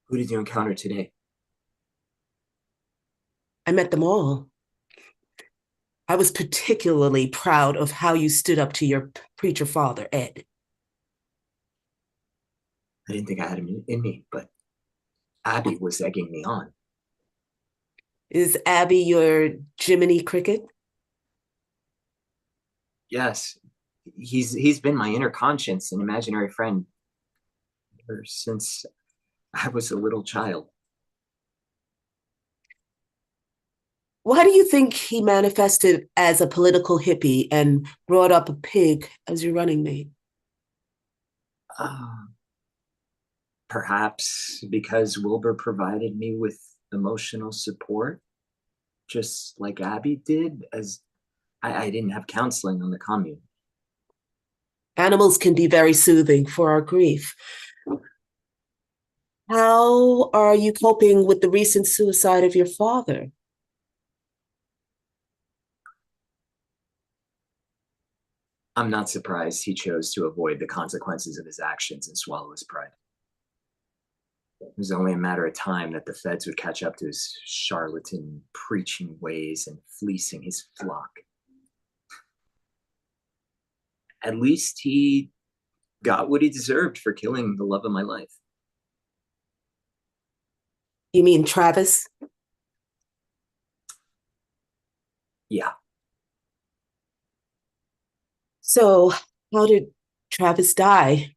Speaker 16: Who did you encounter today?
Speaker 12: I met them all. I was particularly proud of how you stood up to your preacher father, Ed.
Speaker 16: I didn't think I had him in me, but Abby was egging me on.
Speaker 12: Is Abby your Jiminy Cricket?
Speaker 16: Yes, he's been my inner conscience and imaginary friend ever since I was a little child.
Speaker 12: Why do you think he manifested as a political hippie and brought up a pig as your running mate?
Speaker 16: Perhaps because Wilbur provided me with emotional support, just like Abby did, as I didn't have counseling on the commune.
Speaker 12: Animals can be very soothing for our grief. How are you coping with the recent suicide of your father?
Speaker 16: I'm not surprised he chose to avoid the consequences of his actions and swallow his pride. It was only a matter of time that the feds would catch up to his charlatan preaching ways and fleecing his flock. At least he got what he deserved for killing the love of my life.
Speaker 12: You mean Travis?
Speaker 16: Yeah.
Speaker 12: So, how did Travis die?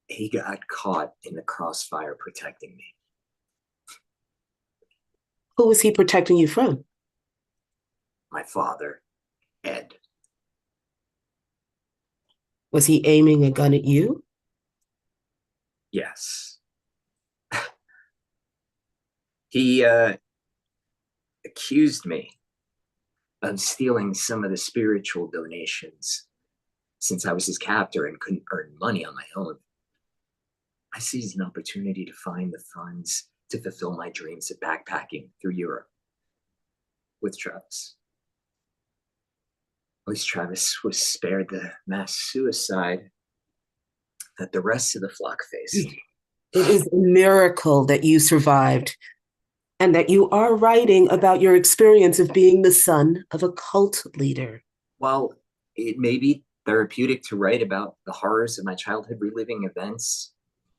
Speaker 16: He got caught in the crossfire protecting me.
Speaker 12: Who was he protecting you from?
Speaker 16: My father, Ed.
Speaker 12: Was he aiming a gun at you?
Speaker 16: Yes. He accused me of stealing some of the spiritual donations since I was his captor and couldn't earn money on my own. I seized an opportunity to find the funds to fulfill my dreams of backpacking through Europe with Travis. At least Travis was spared the mass suicide that the rest of the flock faced.
Speaker 12: It is a miracle that you survived and that you are writing about your experience of being the son of a cult leader.
Speaker 16: While it may be therapeutic to write about the horrors of my childhood reliving events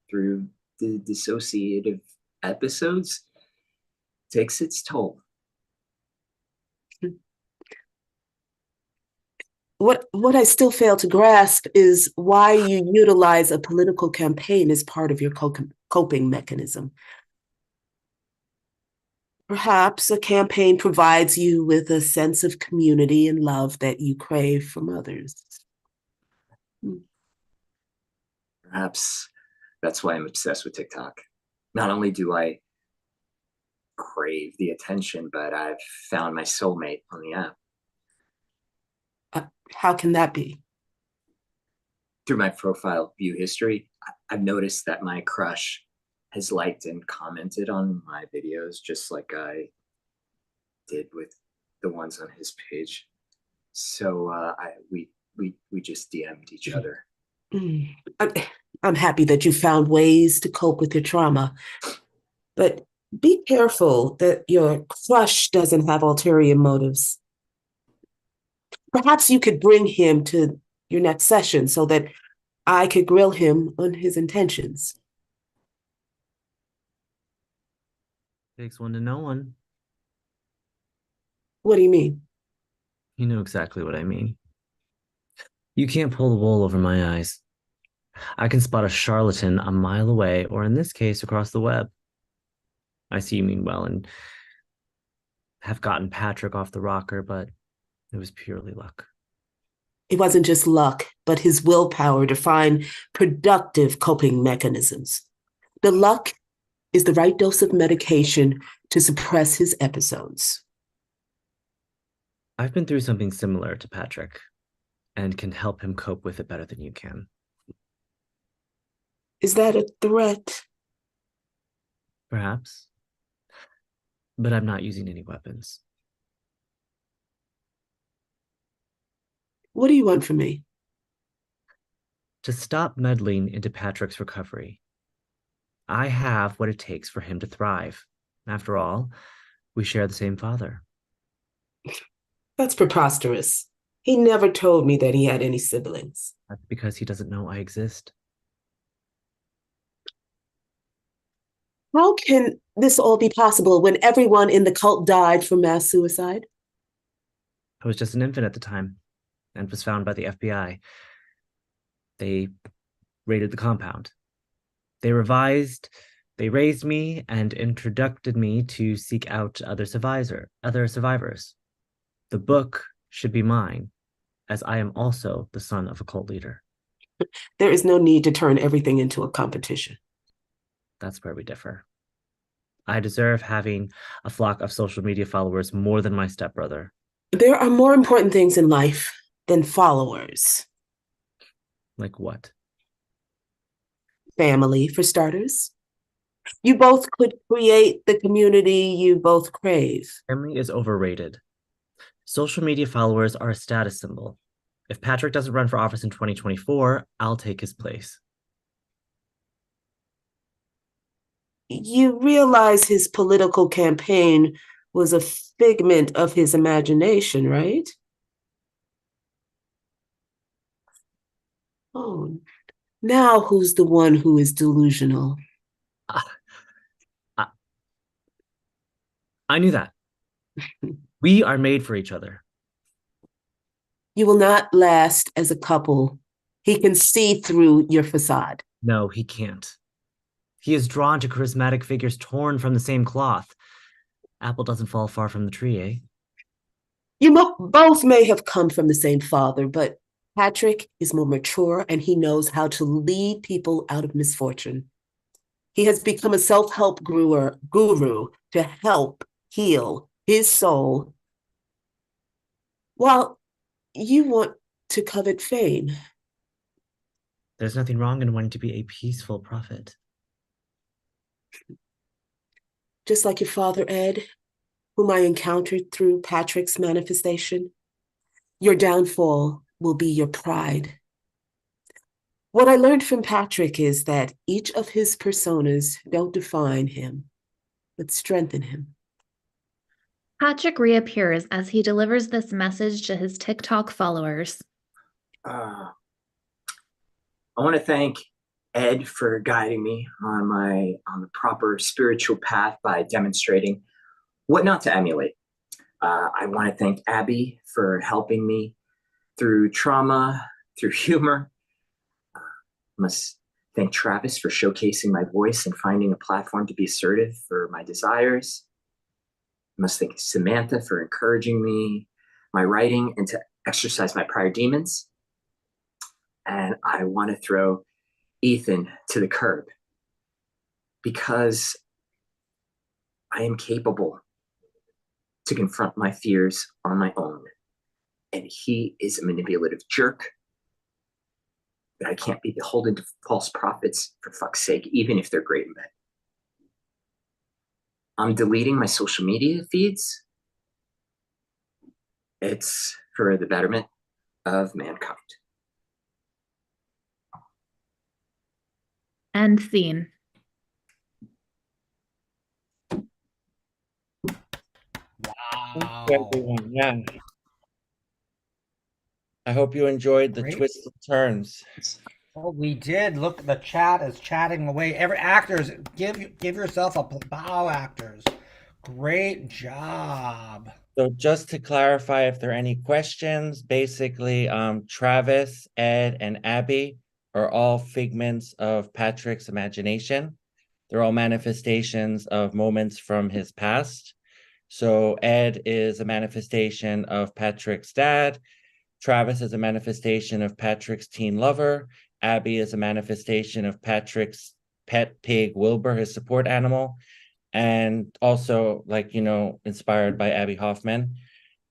Speaker 16: through the dissociative episodes, it takes its toll.
Speaker 12: What I still fail to grasp is why you utilize a political campaign as part of your coping mechanism. Perhaps a campaign provides you with a sense of community and love that you crave from others.
Speaker 16: Perhaps that's why I'm obsessed with TikTok. Not only do I crave the attention, but I've found my soulmate on the app.
Speaker 12: How can that be?
Speaker 16: Through my profile view history, I've noticed that my crush has liked and commented on my videos just like I did with the ones on his page. So we just DM'd each other.
Speaker 12: I'm happy that you found ways to cope with your trauma, but be careful that your crush doesn't have ulterior motives. Perhaps you could bring him to your next session so that I could grill him on his intentions.
Speaker 10: Takes one to know one.
Speaker 12: What do you mean?
Speaker 10: You know exactly what I mean. You can't pull the wool over my eyes. I can spot a charlatan a mile away, or in this case, across the web. I see you mean well and have gotten Patrick off the rocker, but it was purely luck.
Speaker 12: It wasn't just luck, but his willpower to find productive coping mechanisms. The luck is the right dose of medication to suppress his episodes.
Speaker 10: I've been through something similar to Patrick and can help him cope with it better than you can.
Speaker 12: Is that a threat?
Speaker 10: Perhaps. But I'm not using any weapons.
Speaker 12: What do you want from me?
Speaker 10: To stop meddling into Patrick's recovery. I have what it takes for him to thrive. After all, we share the same father.
Speaker 12: That's preposterous. He never told me that he had any siblings.
Speaker 10: That's because he doesn't know I exist.
Speaker 12: How can this all be possible when everyone in the cult died from mass suicide?
Speaker 10: I was just an infant at the time and was found by the FBI. They raided the compound. They raised me and introduced me to seek out other survivors. The book should be mine, as I am also the son of a cult leader.
Speaker 12: There is no need to turn everything into a competition.
Speaker 10: That's where we differ. I deserve having a flock of social media followers more than my stepbrother.
Speaker 12: There are more important things in life than followers.
Speaker 10: Like what?
Speaker 12: family, for starters. You both could create the community you both crave.
Speaker 10: Family is overrated. Social media followers are a status symbol. If Patrick doesn't run for office in 2024, I'll take his place.
Speaker 12: You realize his political campaign was a figment of his imagination, right? Oh, now who's the one who is delusional?
Speaker 10: I knew that. We are made for each other.
Speaker 12: You will not last as a couple. He can see through your facade.
Speaker 10: No, he can't. He is drawn to charismatic figures torn from the same cloth. Apple doesn't fall far from the tree, eh?
Speaker 12: Both may have come from the same father, but Patrick is more mature and he knows how to lead people out of misfortune. He has become a self-help guru to help heal his soul, while you want to covet fame.
Speaker 10: There's nothing wrong in wanting to be a peaceful prophet.
Speaker 12: Just like your father, Ed, whom I encountered through Patrick's manifestation, your downfall will be your pride. What I learned from Patrick is that each of his personas don't define him, but strengthen him.
Speaker 3: Patrick reappears as he delivers this message to his TikTok followers.
Speaker 16: I want to thank Ed for guiding me on the proper spiritual path by demonstrating what not to emulate. I want to thank Abby for helping me through trauma, through humor. I must thank Travis for showcasing my voice and finding a platform to be assertive for my desires. I must thank Samantha for encouraging me, my writing, and to exercise my prior demons. And I want to throw Ethan to the curb because I am capable to confront my fears on my own. And he is a manipulative jerk. But I can't be beholden to false prophets, for fuck's sake, even if they're great in bed. I'm deleting my social media feeds. It's for the betterment of mankind.
Speaker 3: End scene.
Speaker 4: Thank you, everyone. Yeah. I hope you enjoyed the
Speaker 2: Great.
Speaker 4: twists and turns.
Speaker 2: Oh, we did. Look, the chat is chatting away. Every actors, give yourself a bow, actors. Great job.
Speaker 4: So just to clarify, if there are any questions, basically, Travis, Ed, and Abby are all figments of Patrick's imagination. They're all manifestations of moments from his past. So Ed is a manifestation of Patrick's dad. Travis is a manifestation of Patrick's teen lover. Abby is a manifestation of Patrick's pet pig, Wilbur, his support animal. And also, inspired by Abby Hoffman.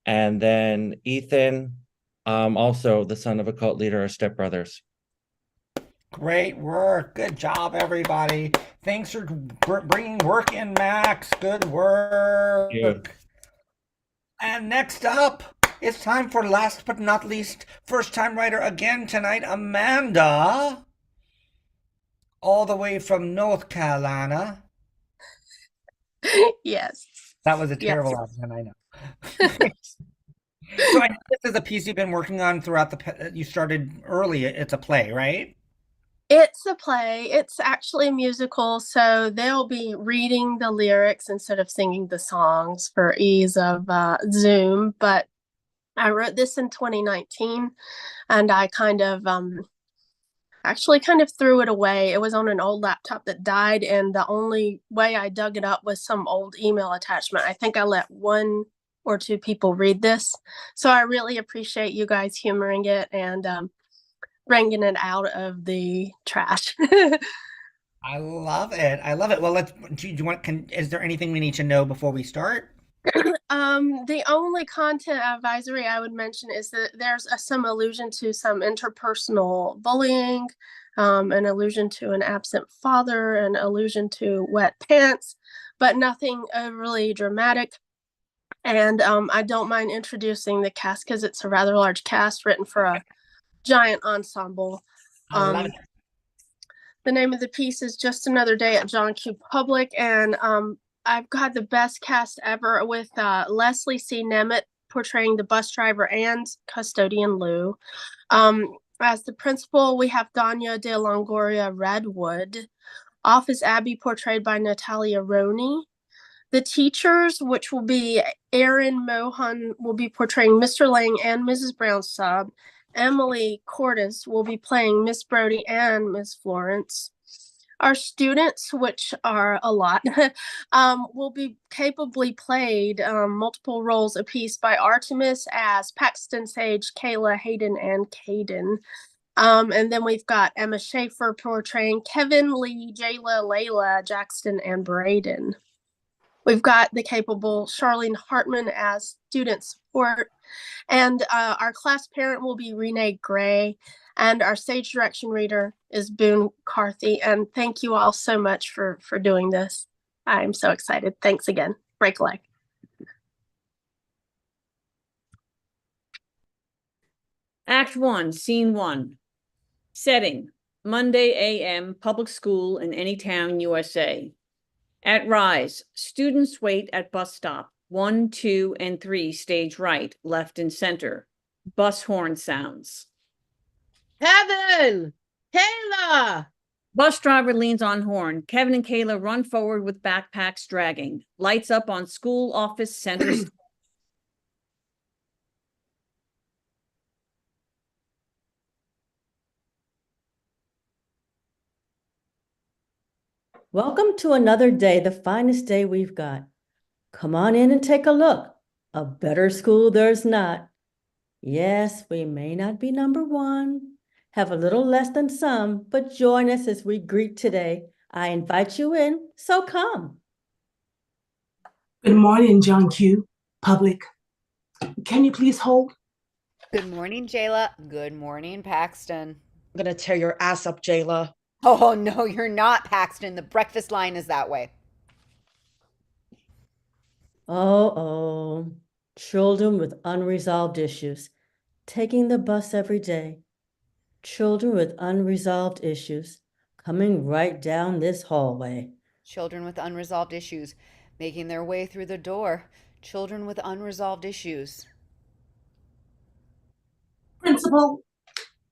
Speaker 4: And then Ethan, also the son of a cult leader, are stepbrothers.
Speaker 2: Great work. Good job, everybody. Thanks for bringing work in, Max. Good work.
Speaker 4: Thank you.
Speaker 2: And next up, it's time for last but not least, first-time writer again tonight, Amanda. All the way from North Carolina.
Speaker 13: Yes.
Speaker 2: That was a terrible accent, I know. So I know this is a piece you've been working on throughout you started early. It's a play, right?
Speaker 13: It's a play. It's actually a musical, so they'll be reading the lyrics instead of singing the songs for ease of Zoom. But I wrote this in 2019, and I kind of threw it away. It was on an old laptop that died, and the only way I dug it up was some old email attachment. I think I let 1 or 2 people read this. So I really appreciate you guys humoring it and bringing it out of the trash.
Speaker 2: I love it. I love it. Well, is there anything we need to know before we start?
Speaker 13: The only content advisory I would mention is that there's some allusion to some interpersonal bullying. an allusion to an absent father, an allusion to wet pants, but nothing overly dramatic. And I don't mind introducing the cast because it's a rather large cast written for a giant ensemble.
Speaker 2: I love it.
Speaker 13: The name of the piece is Just Another Day at John Q. Public, and I've got the best cast ever with Leslie C. Nemeth portraying the bus driver and custodian Lou. As the principal, we have Danya de Longoria Redwood. Office Abby portrayed by Natalia Roney. The teachers, which will be Aaron Mohan, will be portraying Mr. Lang and Mrs. Brown's sub. Emily Cordes will be playing Miss Brody and Miss Florence. Our students, which are a lot, will be capably played multiple roles apiece by Artemis as Paxton, Sage, Kayla, Hayden, and Caden. And then we've got Emma Schaefer portraying Kevin, Lee, Jayla, Layla, Jackson, and Braden. We've got the capable Charlene Hartman as student support, and our class parent will be Renee Gray, and our stage direction reader is Boone Carthy. And thank you all so much for doing this. I'm so excited. Thanks again. Break a leg.
Speaker 11: Act 1, Scene 1. Setting, Monday a.m., public school in any town, USA. At Rise, students wait at bus stop 1, 2, and 3, stage right, left, and center. Bus horn sounds.
Speaker 15: Kevin! Kayla!
Speaker 11: Bus driver leans on horn. Kevin and Kayla run forward with backpacks dragging. Lights up on school office center.
Speaker 17: Welcome to another day, the finest day we've got. Come on in and take a look. A better school there's not. Yes, we may not be number one, have a little less than some, but join us as we greet today. I invite you in, so come.
Speaker 12: Good morning, John Q. Public. Can you please hold?
Speaker 23: Good morning, Jayla. Good morning, Paxton.
Speaker 15: I'm gonna tear your ass up, Jayla.
Speaker 23: Oh, no, you're not, Paxton. The breakfast line is that way.
Speaker 17: Oh, children with unresolved issues, taking the bus every day. Children with unresolved issues, coming right down this hallway.
Speaker 23: Children with unresolved issues, making their way through the door. Children with unresolved issues.
Speaker 12: Principal,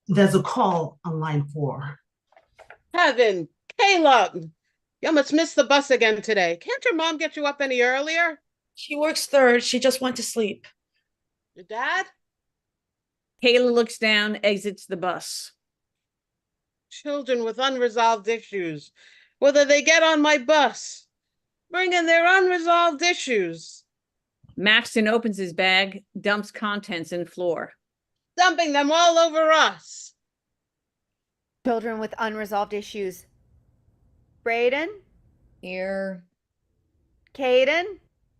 Speaker 12: there's a call on line 4.
Speaker 15: Kevin, Kayla, you must miss the bus again today. Can't your mom get you up any earlier?
Speaker 24: She works third. She just went to sleep.
Speaker 15: Your dad?
Speaker 11: Kayla looks down, exits the bus.
Speaker 15: Children with unresolved issues, whether they get on my bus, bringing their unresolved issues.
Speaker 11: Maxton opens his bag, dumps contents in floor.
Speaker 15: Dumping them all over us.
Speaker 23: Children with unresolved issues. Braden?
Speaker 24: Here.
Speaker 23: Caden?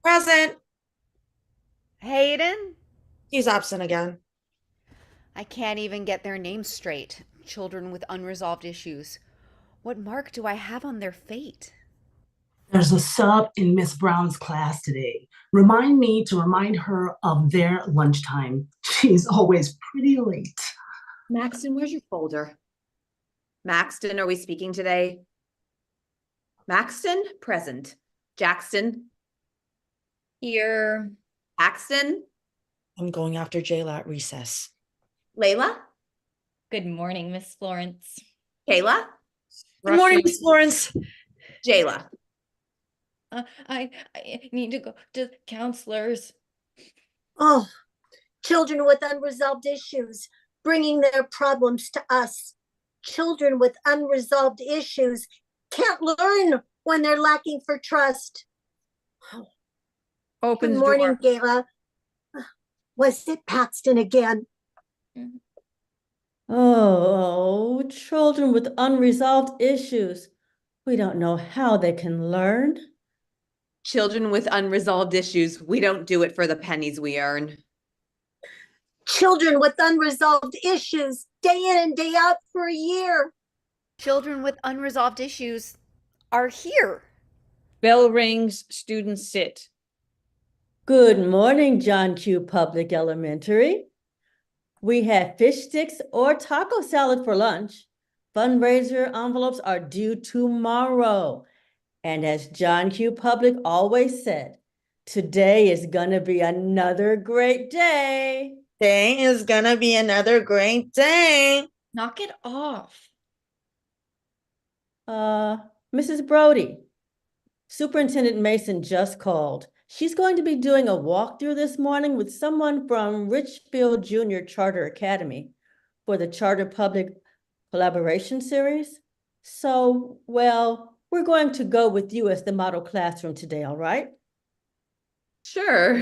Speaker 24: Present.
Speaker 23: Hayden?
Speaker 24: He's absent again.
Speaker 23: I can't even get their names straight. Children with unresolved issues. What mark do I have on their fate?
Speaker 12: There's a sub in Miss Brown's class today. Remind me to remind her of their lunchtime. She's always pretty late.
Speaker 25: Maxton, where's your folder? Maxton, are we speaking today? Maxton, present. Jackson? Here. Paxton?
Speaker 24: I'm going after Jayla at recess.
Speaker 25: Layla?
Speaker 26: Good morning, Miss Florence.
Speaker 25: Kayla?
Speaker 24: Good morning, Miss Florence.
Speaker 25: Jayla?
Speaker 26: I need to go to counselors.
Speaker 27: Oh, children with unresolved issues, bringing their problems to us. Children with unresolved issues can't learn when they're lacking for trust.
Speaker 11: Opens
Speaker 27: Good morning,
Speaker 11: door.
Speaker 27: Gayla. Was it Paxton again?
Speaker 17: Oh, children with unresolved issues. We don't know how they can learn.
Speaker 25: Children with unresolved issues, we don't do it for the pennies we earn.
Speaker 27: Children with unresolved issues, day in and day out for a year.
Speaker 23: Children with unresolved issues are here.
Speaker 11: Bell rings, students sit.
Speaker 17: Good morning, John Q. Public Elementary. We have fish sticks or taco salad for lunch. Fundraiser envelopes are due tomorrow. And as John Q. Public always said, today is gonna be another great day.
Speaker 24: Today is gonna be another great day. Knock it off.
Speaker 17: Mrs. Brody, Superintendent Mason just called. She's going to be doing a walkthrough this morning with someone from Richfield Junior Charter Academy for the Charter Public Collaboration Series. So, well, we're going to go with you as the model classroom today, all right?
Speaker 25: Sure.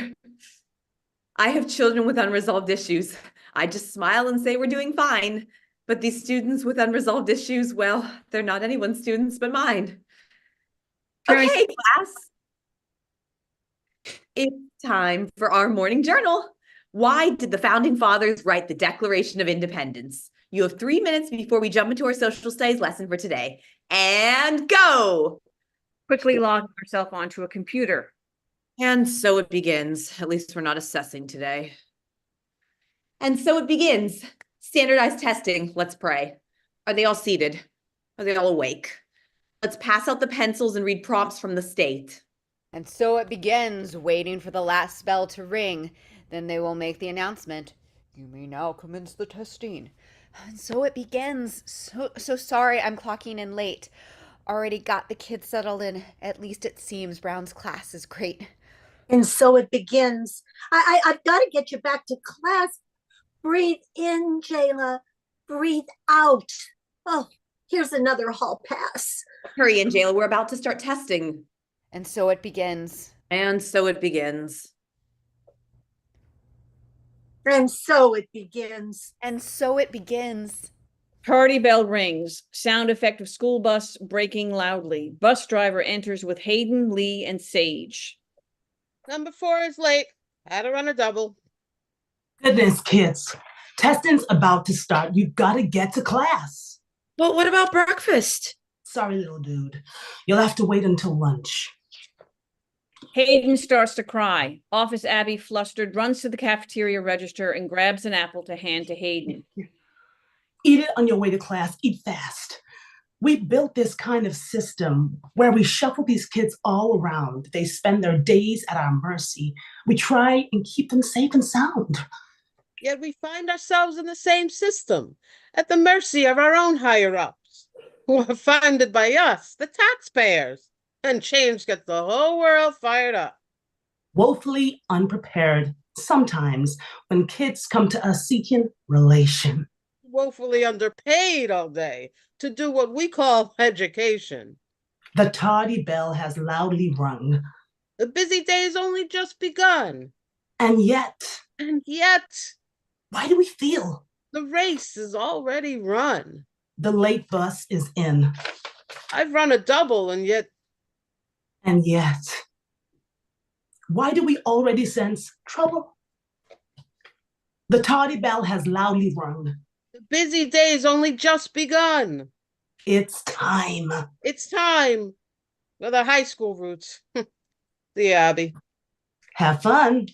Speaker 25: I have children with unresolved issues. I just smile and say we're doing fine. But these students with unresolved issues, well, they're not anyone's students but mine. Okay, class. It's time for our morning journal. Why did the founding fathers write the Declaration of Independence? You have 3 minutes before we jump into our social studies lesson for today. And go!
Speaker 11: Quickly log yourself onto a computer.
Speaker 25: And so it begins. At least we're not assessing today. And so it begins. Standardized testing. Let's pray. Are they all seated? Are they all awake? Let's pass out the pencils and read prompts from the state.
Speaker 23: And so it begins, waiting for the last bell to ring. Then they will make the announcement. You may now commence the testing. And so it begins. So sorry I'm clocking in late. Already got the kids settled in. At least it seems Brown's class is great.
Speaker 27: And so it begins. I've got to get you back to class. Breathe in, Jayla. Breathe out. Oh, here's another hall pass.
Speaker 25: Hurry in, Jayla. We're about to start testing.
Speaker 23: And so it begins.
Speaker 25: And so it begins.
Speaker 27: And so it begins.
Speaker 23: And so it begins.
Speaker 11: Tardy bell rings. Sound effect of school bus braking loudly. Bus driver enters with Hayden, Lee, and Sage.
Speaker 15: Number 4 is late. Had to run a double.
Speaker 1: Goodness, kids. Testing's about to start. You've got to get to class.
Speaker 24: But what about breakfast?
Speaker 1: Sorry, little dude. You'll have to wait until lunch.
Speaker 11: Hayden starts to cry. Office Abby, flustered, runs to the cafeteria register and grabs an apple to hand to Hayden.
Speaker 1: Eat it on your way to class. Eat fast. We built this kind of system where we shuffle these kids all around. They spend their days at our mercy. We try and keep them safe and sound.
Speaker 15: Yet we find ourselves in the same system, at the mercy of our own higher-ups, who are funded by us, the taxpayers. And change gets the whole world fired up.
Speaker 1: Woefully unprepared sometimes when kids come to us seeking relation.
Speaker 15: Woefully underpaid all day to do what we call education.
Speaker 1: The tardy bell has loudly rung.
Speaker 15: The busy day's only just begun.
Speaker 1: And yet,
Speaker 15: why
Speaker 1: do we feel?
Speaker 15: The race is already run.
Speaker 1: The late bus is in.
Speaker 15: I've run a double and yet,
Speaker 1: why do we already sense trouble? The tardy bell has loudly rung.
Speaker 15: The busy day's only just begun.
Speaker 1: It's time.
Speaker 15: It's time. For the high school routes. The Abbey.
Speaker 1: Have fun.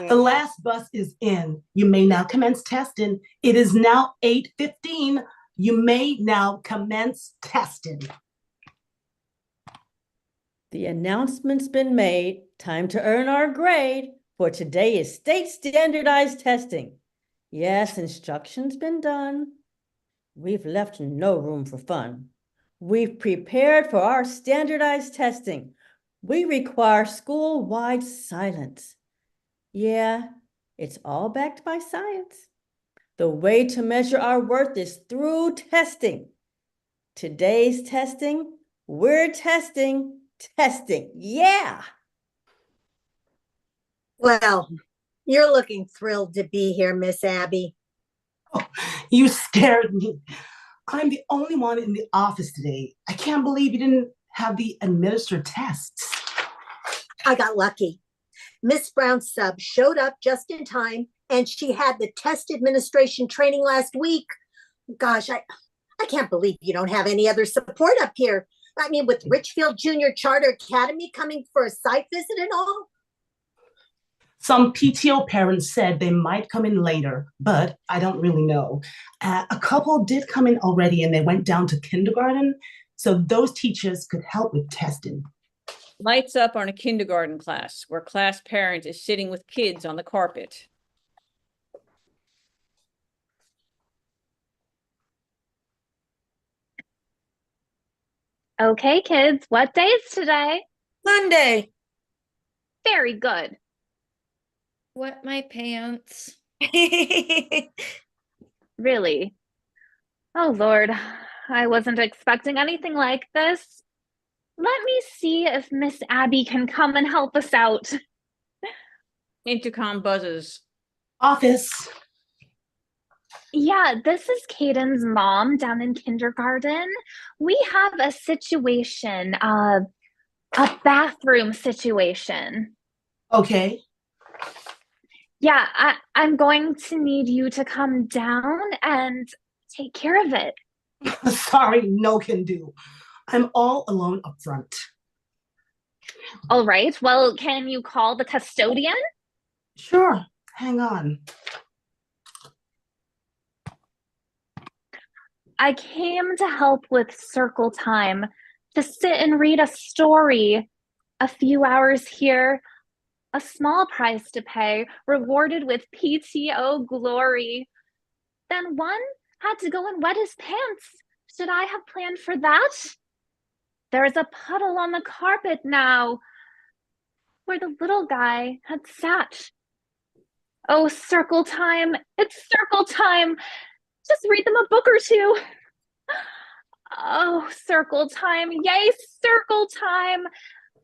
Speaker 1: The last bus is in. You may now commence testing. It is now 8:15. You may now commence testing.
Speaker 17: The announcement's been made. Time to earn our grade, for today is state standardized testing. Yes, instruction's been done. We've left no room for fun. We've prepared for our standardized testing. We require school-wide silence. Yeah, it's all backed by science. The way to measure our worth is through testing. Today's testing, we're testing. Yeah.
Speaker 27: Well, you're looking thrilled to be here, Miss Abby.
Speaker 1: Oh, you scared me. I'm the only one in the office today. I can't believe you didn't have the administered tests.
Speaker 27: I got lucky. Miss Brown's sub showed up just in time, and she had the test administration training last week. Gosh, I can't believe you don't have any other support up here. I mean, with Richfield Junior Charter Academy coming for a site visit and all.
Speaker 1: Some PTO parents said they might come in later, but I don't really know. A couple did come in already and they went down to kindergarten, so those teachers could help with testing.
Speaker 11: Lights up on a kindergarten class where class parent is sitting with kids on the carpet.
Speaker 3: Okay, kids, what day is today?
Speaker 24: Monday.
Speaker 3: Very good.
Speaker 26: Wet my pants.
Speaker 3: Really? Oh, Lord, I wasn't expecting anything like this. Let me see if Miss Abby can come and help us out.
Speaker 11: Intercom buzzes.
Speaker 1: Office.
Speaker 3: Yeah, this is Caden's mom down in kindergarten. We have a situation, a bathroom situation.
Speaker 1: Okay.
Speaker 3: Yeah, I'm going to need you to come down and take care of it.
Speaker 1: Sorry, no can do. I'm all alone up front.
Speaker 3: All right, well, can you call the custodian?
Speaker 1: Sure, hang on.
Speaker 3: I came to help with circle time, to sit and read a story. A few hours here, a small price to pay, rewarded with PTO glory. Then one had to go and wet his pants. Should I have planned for that? There's a puddle on the carpet now, where the little guy had sat. Oh, circle time, it's circle time. Just read them a book or two. Oh, circle time, yay, circle time.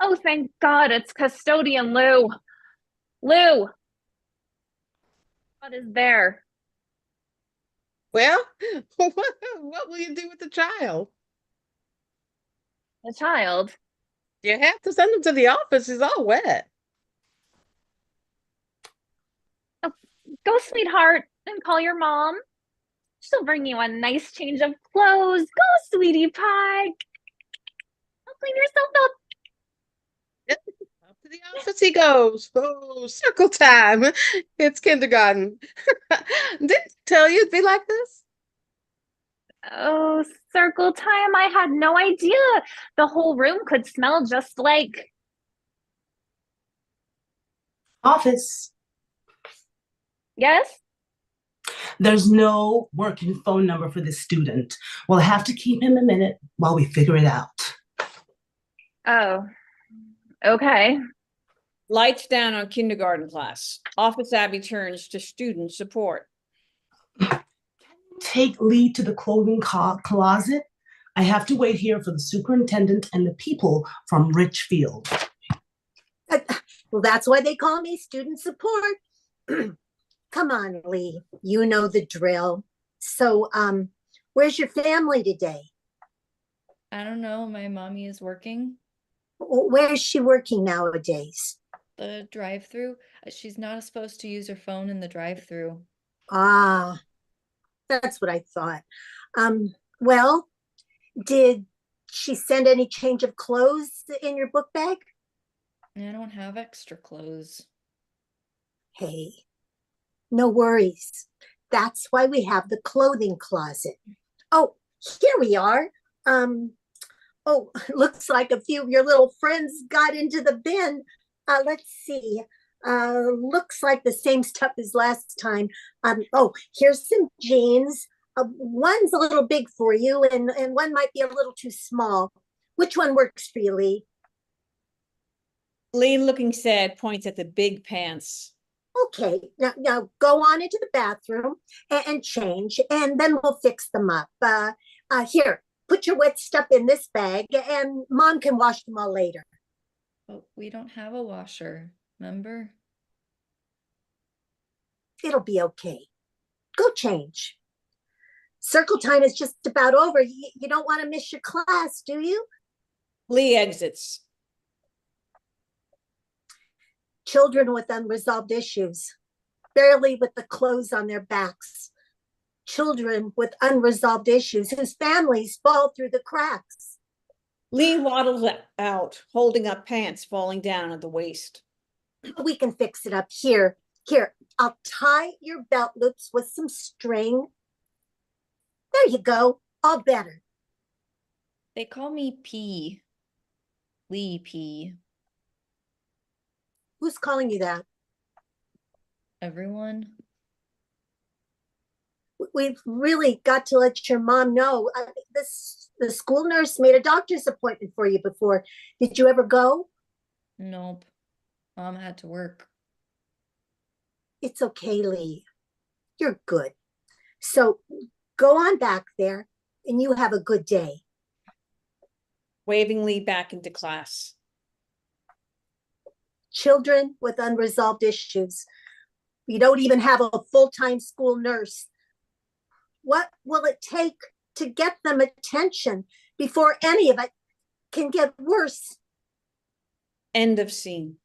Speaker 3: Oh, thank God it's custodian Lou. Lou, what is there?
Speaker 15: Well, what will you do with the child?
Speaker 3: The child?
Speaker 15: You have to send him to the office. He's all wet.
Speaker 3: Oh, go, sweetheart, and call your mom. She'll bring you a nice change of clothes. Go, sweetie pie. Go clean yourself up.
Speaker 15: Up to the office he goes. Oh, circle time. It's kindergarten. Didn't I tell you it'd be like this?
Speaker 3: Oh, circle time. I had no idea the whole room could smell just like.
Speaker 1: Office.
Speaker 3: Yes?
Speaker 1: There's no working phone number for this student. We'll have to keep him a minute while we figure it out.
Speaker 3: Oh, okay.
Speaker 11: Lights down on kindergarten class. Office Abby turns to student support.
Speaker 1: Take Lee to the clothing closet. I have to wait here for the superintendent and the people from Richfield.
Speaker 27: Well, that's why they call me student support. Come on, Lee. You know the drill. So, where's your family today?
Speaker 26: I don't know. My mommy is working.
Speaker 27: Where is she working nowadays?
Speaker 26: The drive-through. She's not supposed to use her phone in the drive-through.
Speaker 27: Ah, that's what I thought. Well, did she send any change of clothes in your book bag?
Speaker 26: I don't have extra clothes.
Speaker 27: Hey, no worries. That's why we have the clothing closet. Oh, here we are. Oh, looks like a few of your little friends got into the bin. Let's see. Looks like the same stuff as last time. Oh, here's some jeans. One's a little big for you, and one might be a little too small. Which one works for you, Lee?
Speaker 11: Lee, looking sad, points at the big pants.
Speaker 27: Okay, now go on into the bathroom and change, and then we'll fix them up. Here, put your wet stuff in this bag, and Mom can wash them all later.
Speaker 26: But we don't have a washer, remember?
Speaker 27: It'll be okay. Go change. Circle time is just about over. You don't want to miss your class, do you?
Speaker 11: Lee exits.
Speaker 27: Children with unresolved issues, barely with the clothes on their backs. children with unresolved issues whose families fall through the cracks.
Speaker 11: Lee waddles out, holding up pants falling down at the waist.
Speaker 27: We can fix it up here. Here, I'll tie your belt loops with some string. There you go, all better.
Speaker 26: They call me P. Lee P.
Speaker 27: Who's calling you that?
Speaker 26: Everyone.
Speaker 27: We've really got to let your mom know. The school nurse made a doctor's appointment for you before. Did you ever go?
Speaker 26: Nope. Mom had to work.
Speaker 27: It's okay, Lee. You're good. So go on back there and you have a good day.
Speaker 11: Waving Lee back into class.
Speaker 27: Children with unresolved issues. We don't even have a full-time school nurse. What will it take to get them attention before any of it can get worse?
Speaker 11: End of scene.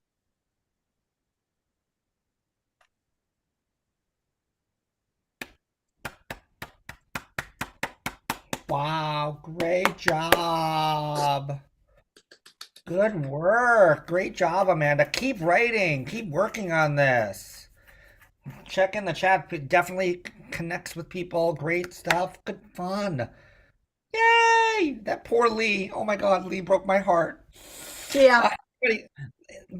Speaker 2: Wow, great job. Good work. Great job, Amanda. Keep writing. Keep working on this. Check in the chat. It definitely connects with people. Great stuff. Good fun. Yay! That poor Lee. Oh my God, Lee broke my heart.
Speaker 27: Yeah.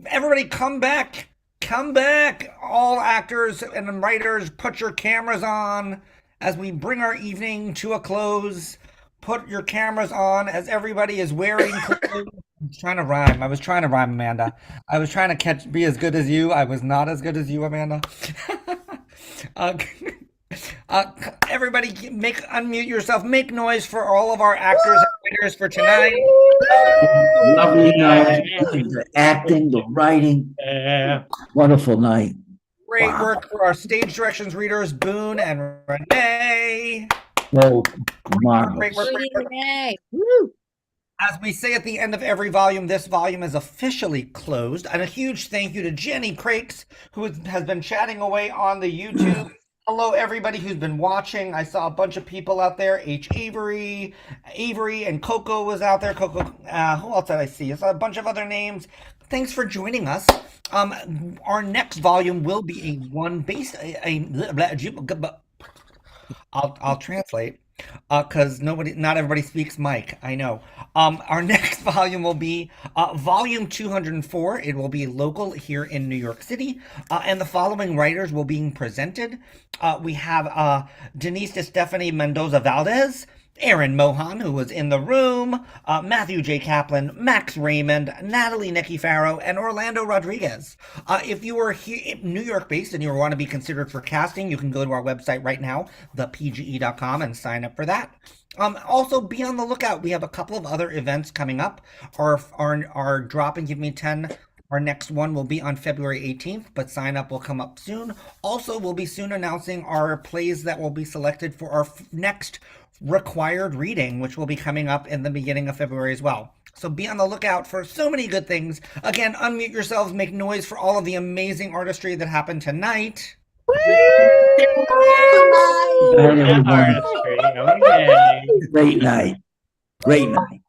Speaker 2: Everybody come back. Come back. All actors and writers, put your cameras on as we bring our evening to a close. Put your cameras on as everybody is wearing clothes. I was trying to rhyme, Amanda. I was trying to be as good as you. I was not as good as you, Amanda. Everybody unmute yourself. Make noise for all of our actors and writers for tonight.
Speaker 5: Lovely night. The acting, the writing. Wonderful night.
Speaker 2: Great work for our stage directions readers, Boone and Renee.
Speaker 5: So
Speaker 2: Great
Speaker 5: marvelous.
Speaker 2: work.
Speaker 27: Woo.
Speaker 2: As we say at the end of every volume, this volume is officially closed. And a huge thank you to Jenny Crakes, who has been chatting away on the YouTube. Hello, everybody who's been watching. I saw a bunch of people out there. Avery, and Coco was out there. Coco, who else did I see? I saw a bunch of other names. Thanks for joining us. Our next volume will be I'll translate. Because not everybody speaks Mike. I know. Our next volume will be volume 204. It will be local here in New York City. And the following writers will be presented. We have Denise DeStefani Mendoza Valdez, Aaron Mohan, who was in the room, Matthew J. Kaplan, Max Raymond, Natalie Nicky Farrow, and Orlando Rodriguez. If you are here New York based and you want to be considered for casting, you can go to our website right now, thepge.com, and sign up for that. Also, be on the lookout. We have a couple of other events coming up. Our Drop and Give Me 10. Our next one will be on February 18th, but sign up will come up soon. Also, we'll be soon announcing our plays that will be selected for our next required reading, which will be coming up in the beginning of February as well. So be on the lookout for so many good things. Again, unmute yourselves, make noise for all of the amazing artistry that happened tonight.
Speaker 5: Great night. Great night.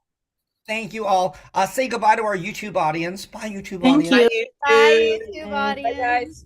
Speaker 2: Thank you all. Say goodbye to our YouTube audience. Bye, YouTube
Speaker 27: Thank
Speaker 2: audience.
Speaker 27: you.
Speaker 23: Bye, YouTube audience.
Speaker 27: Bye, guys.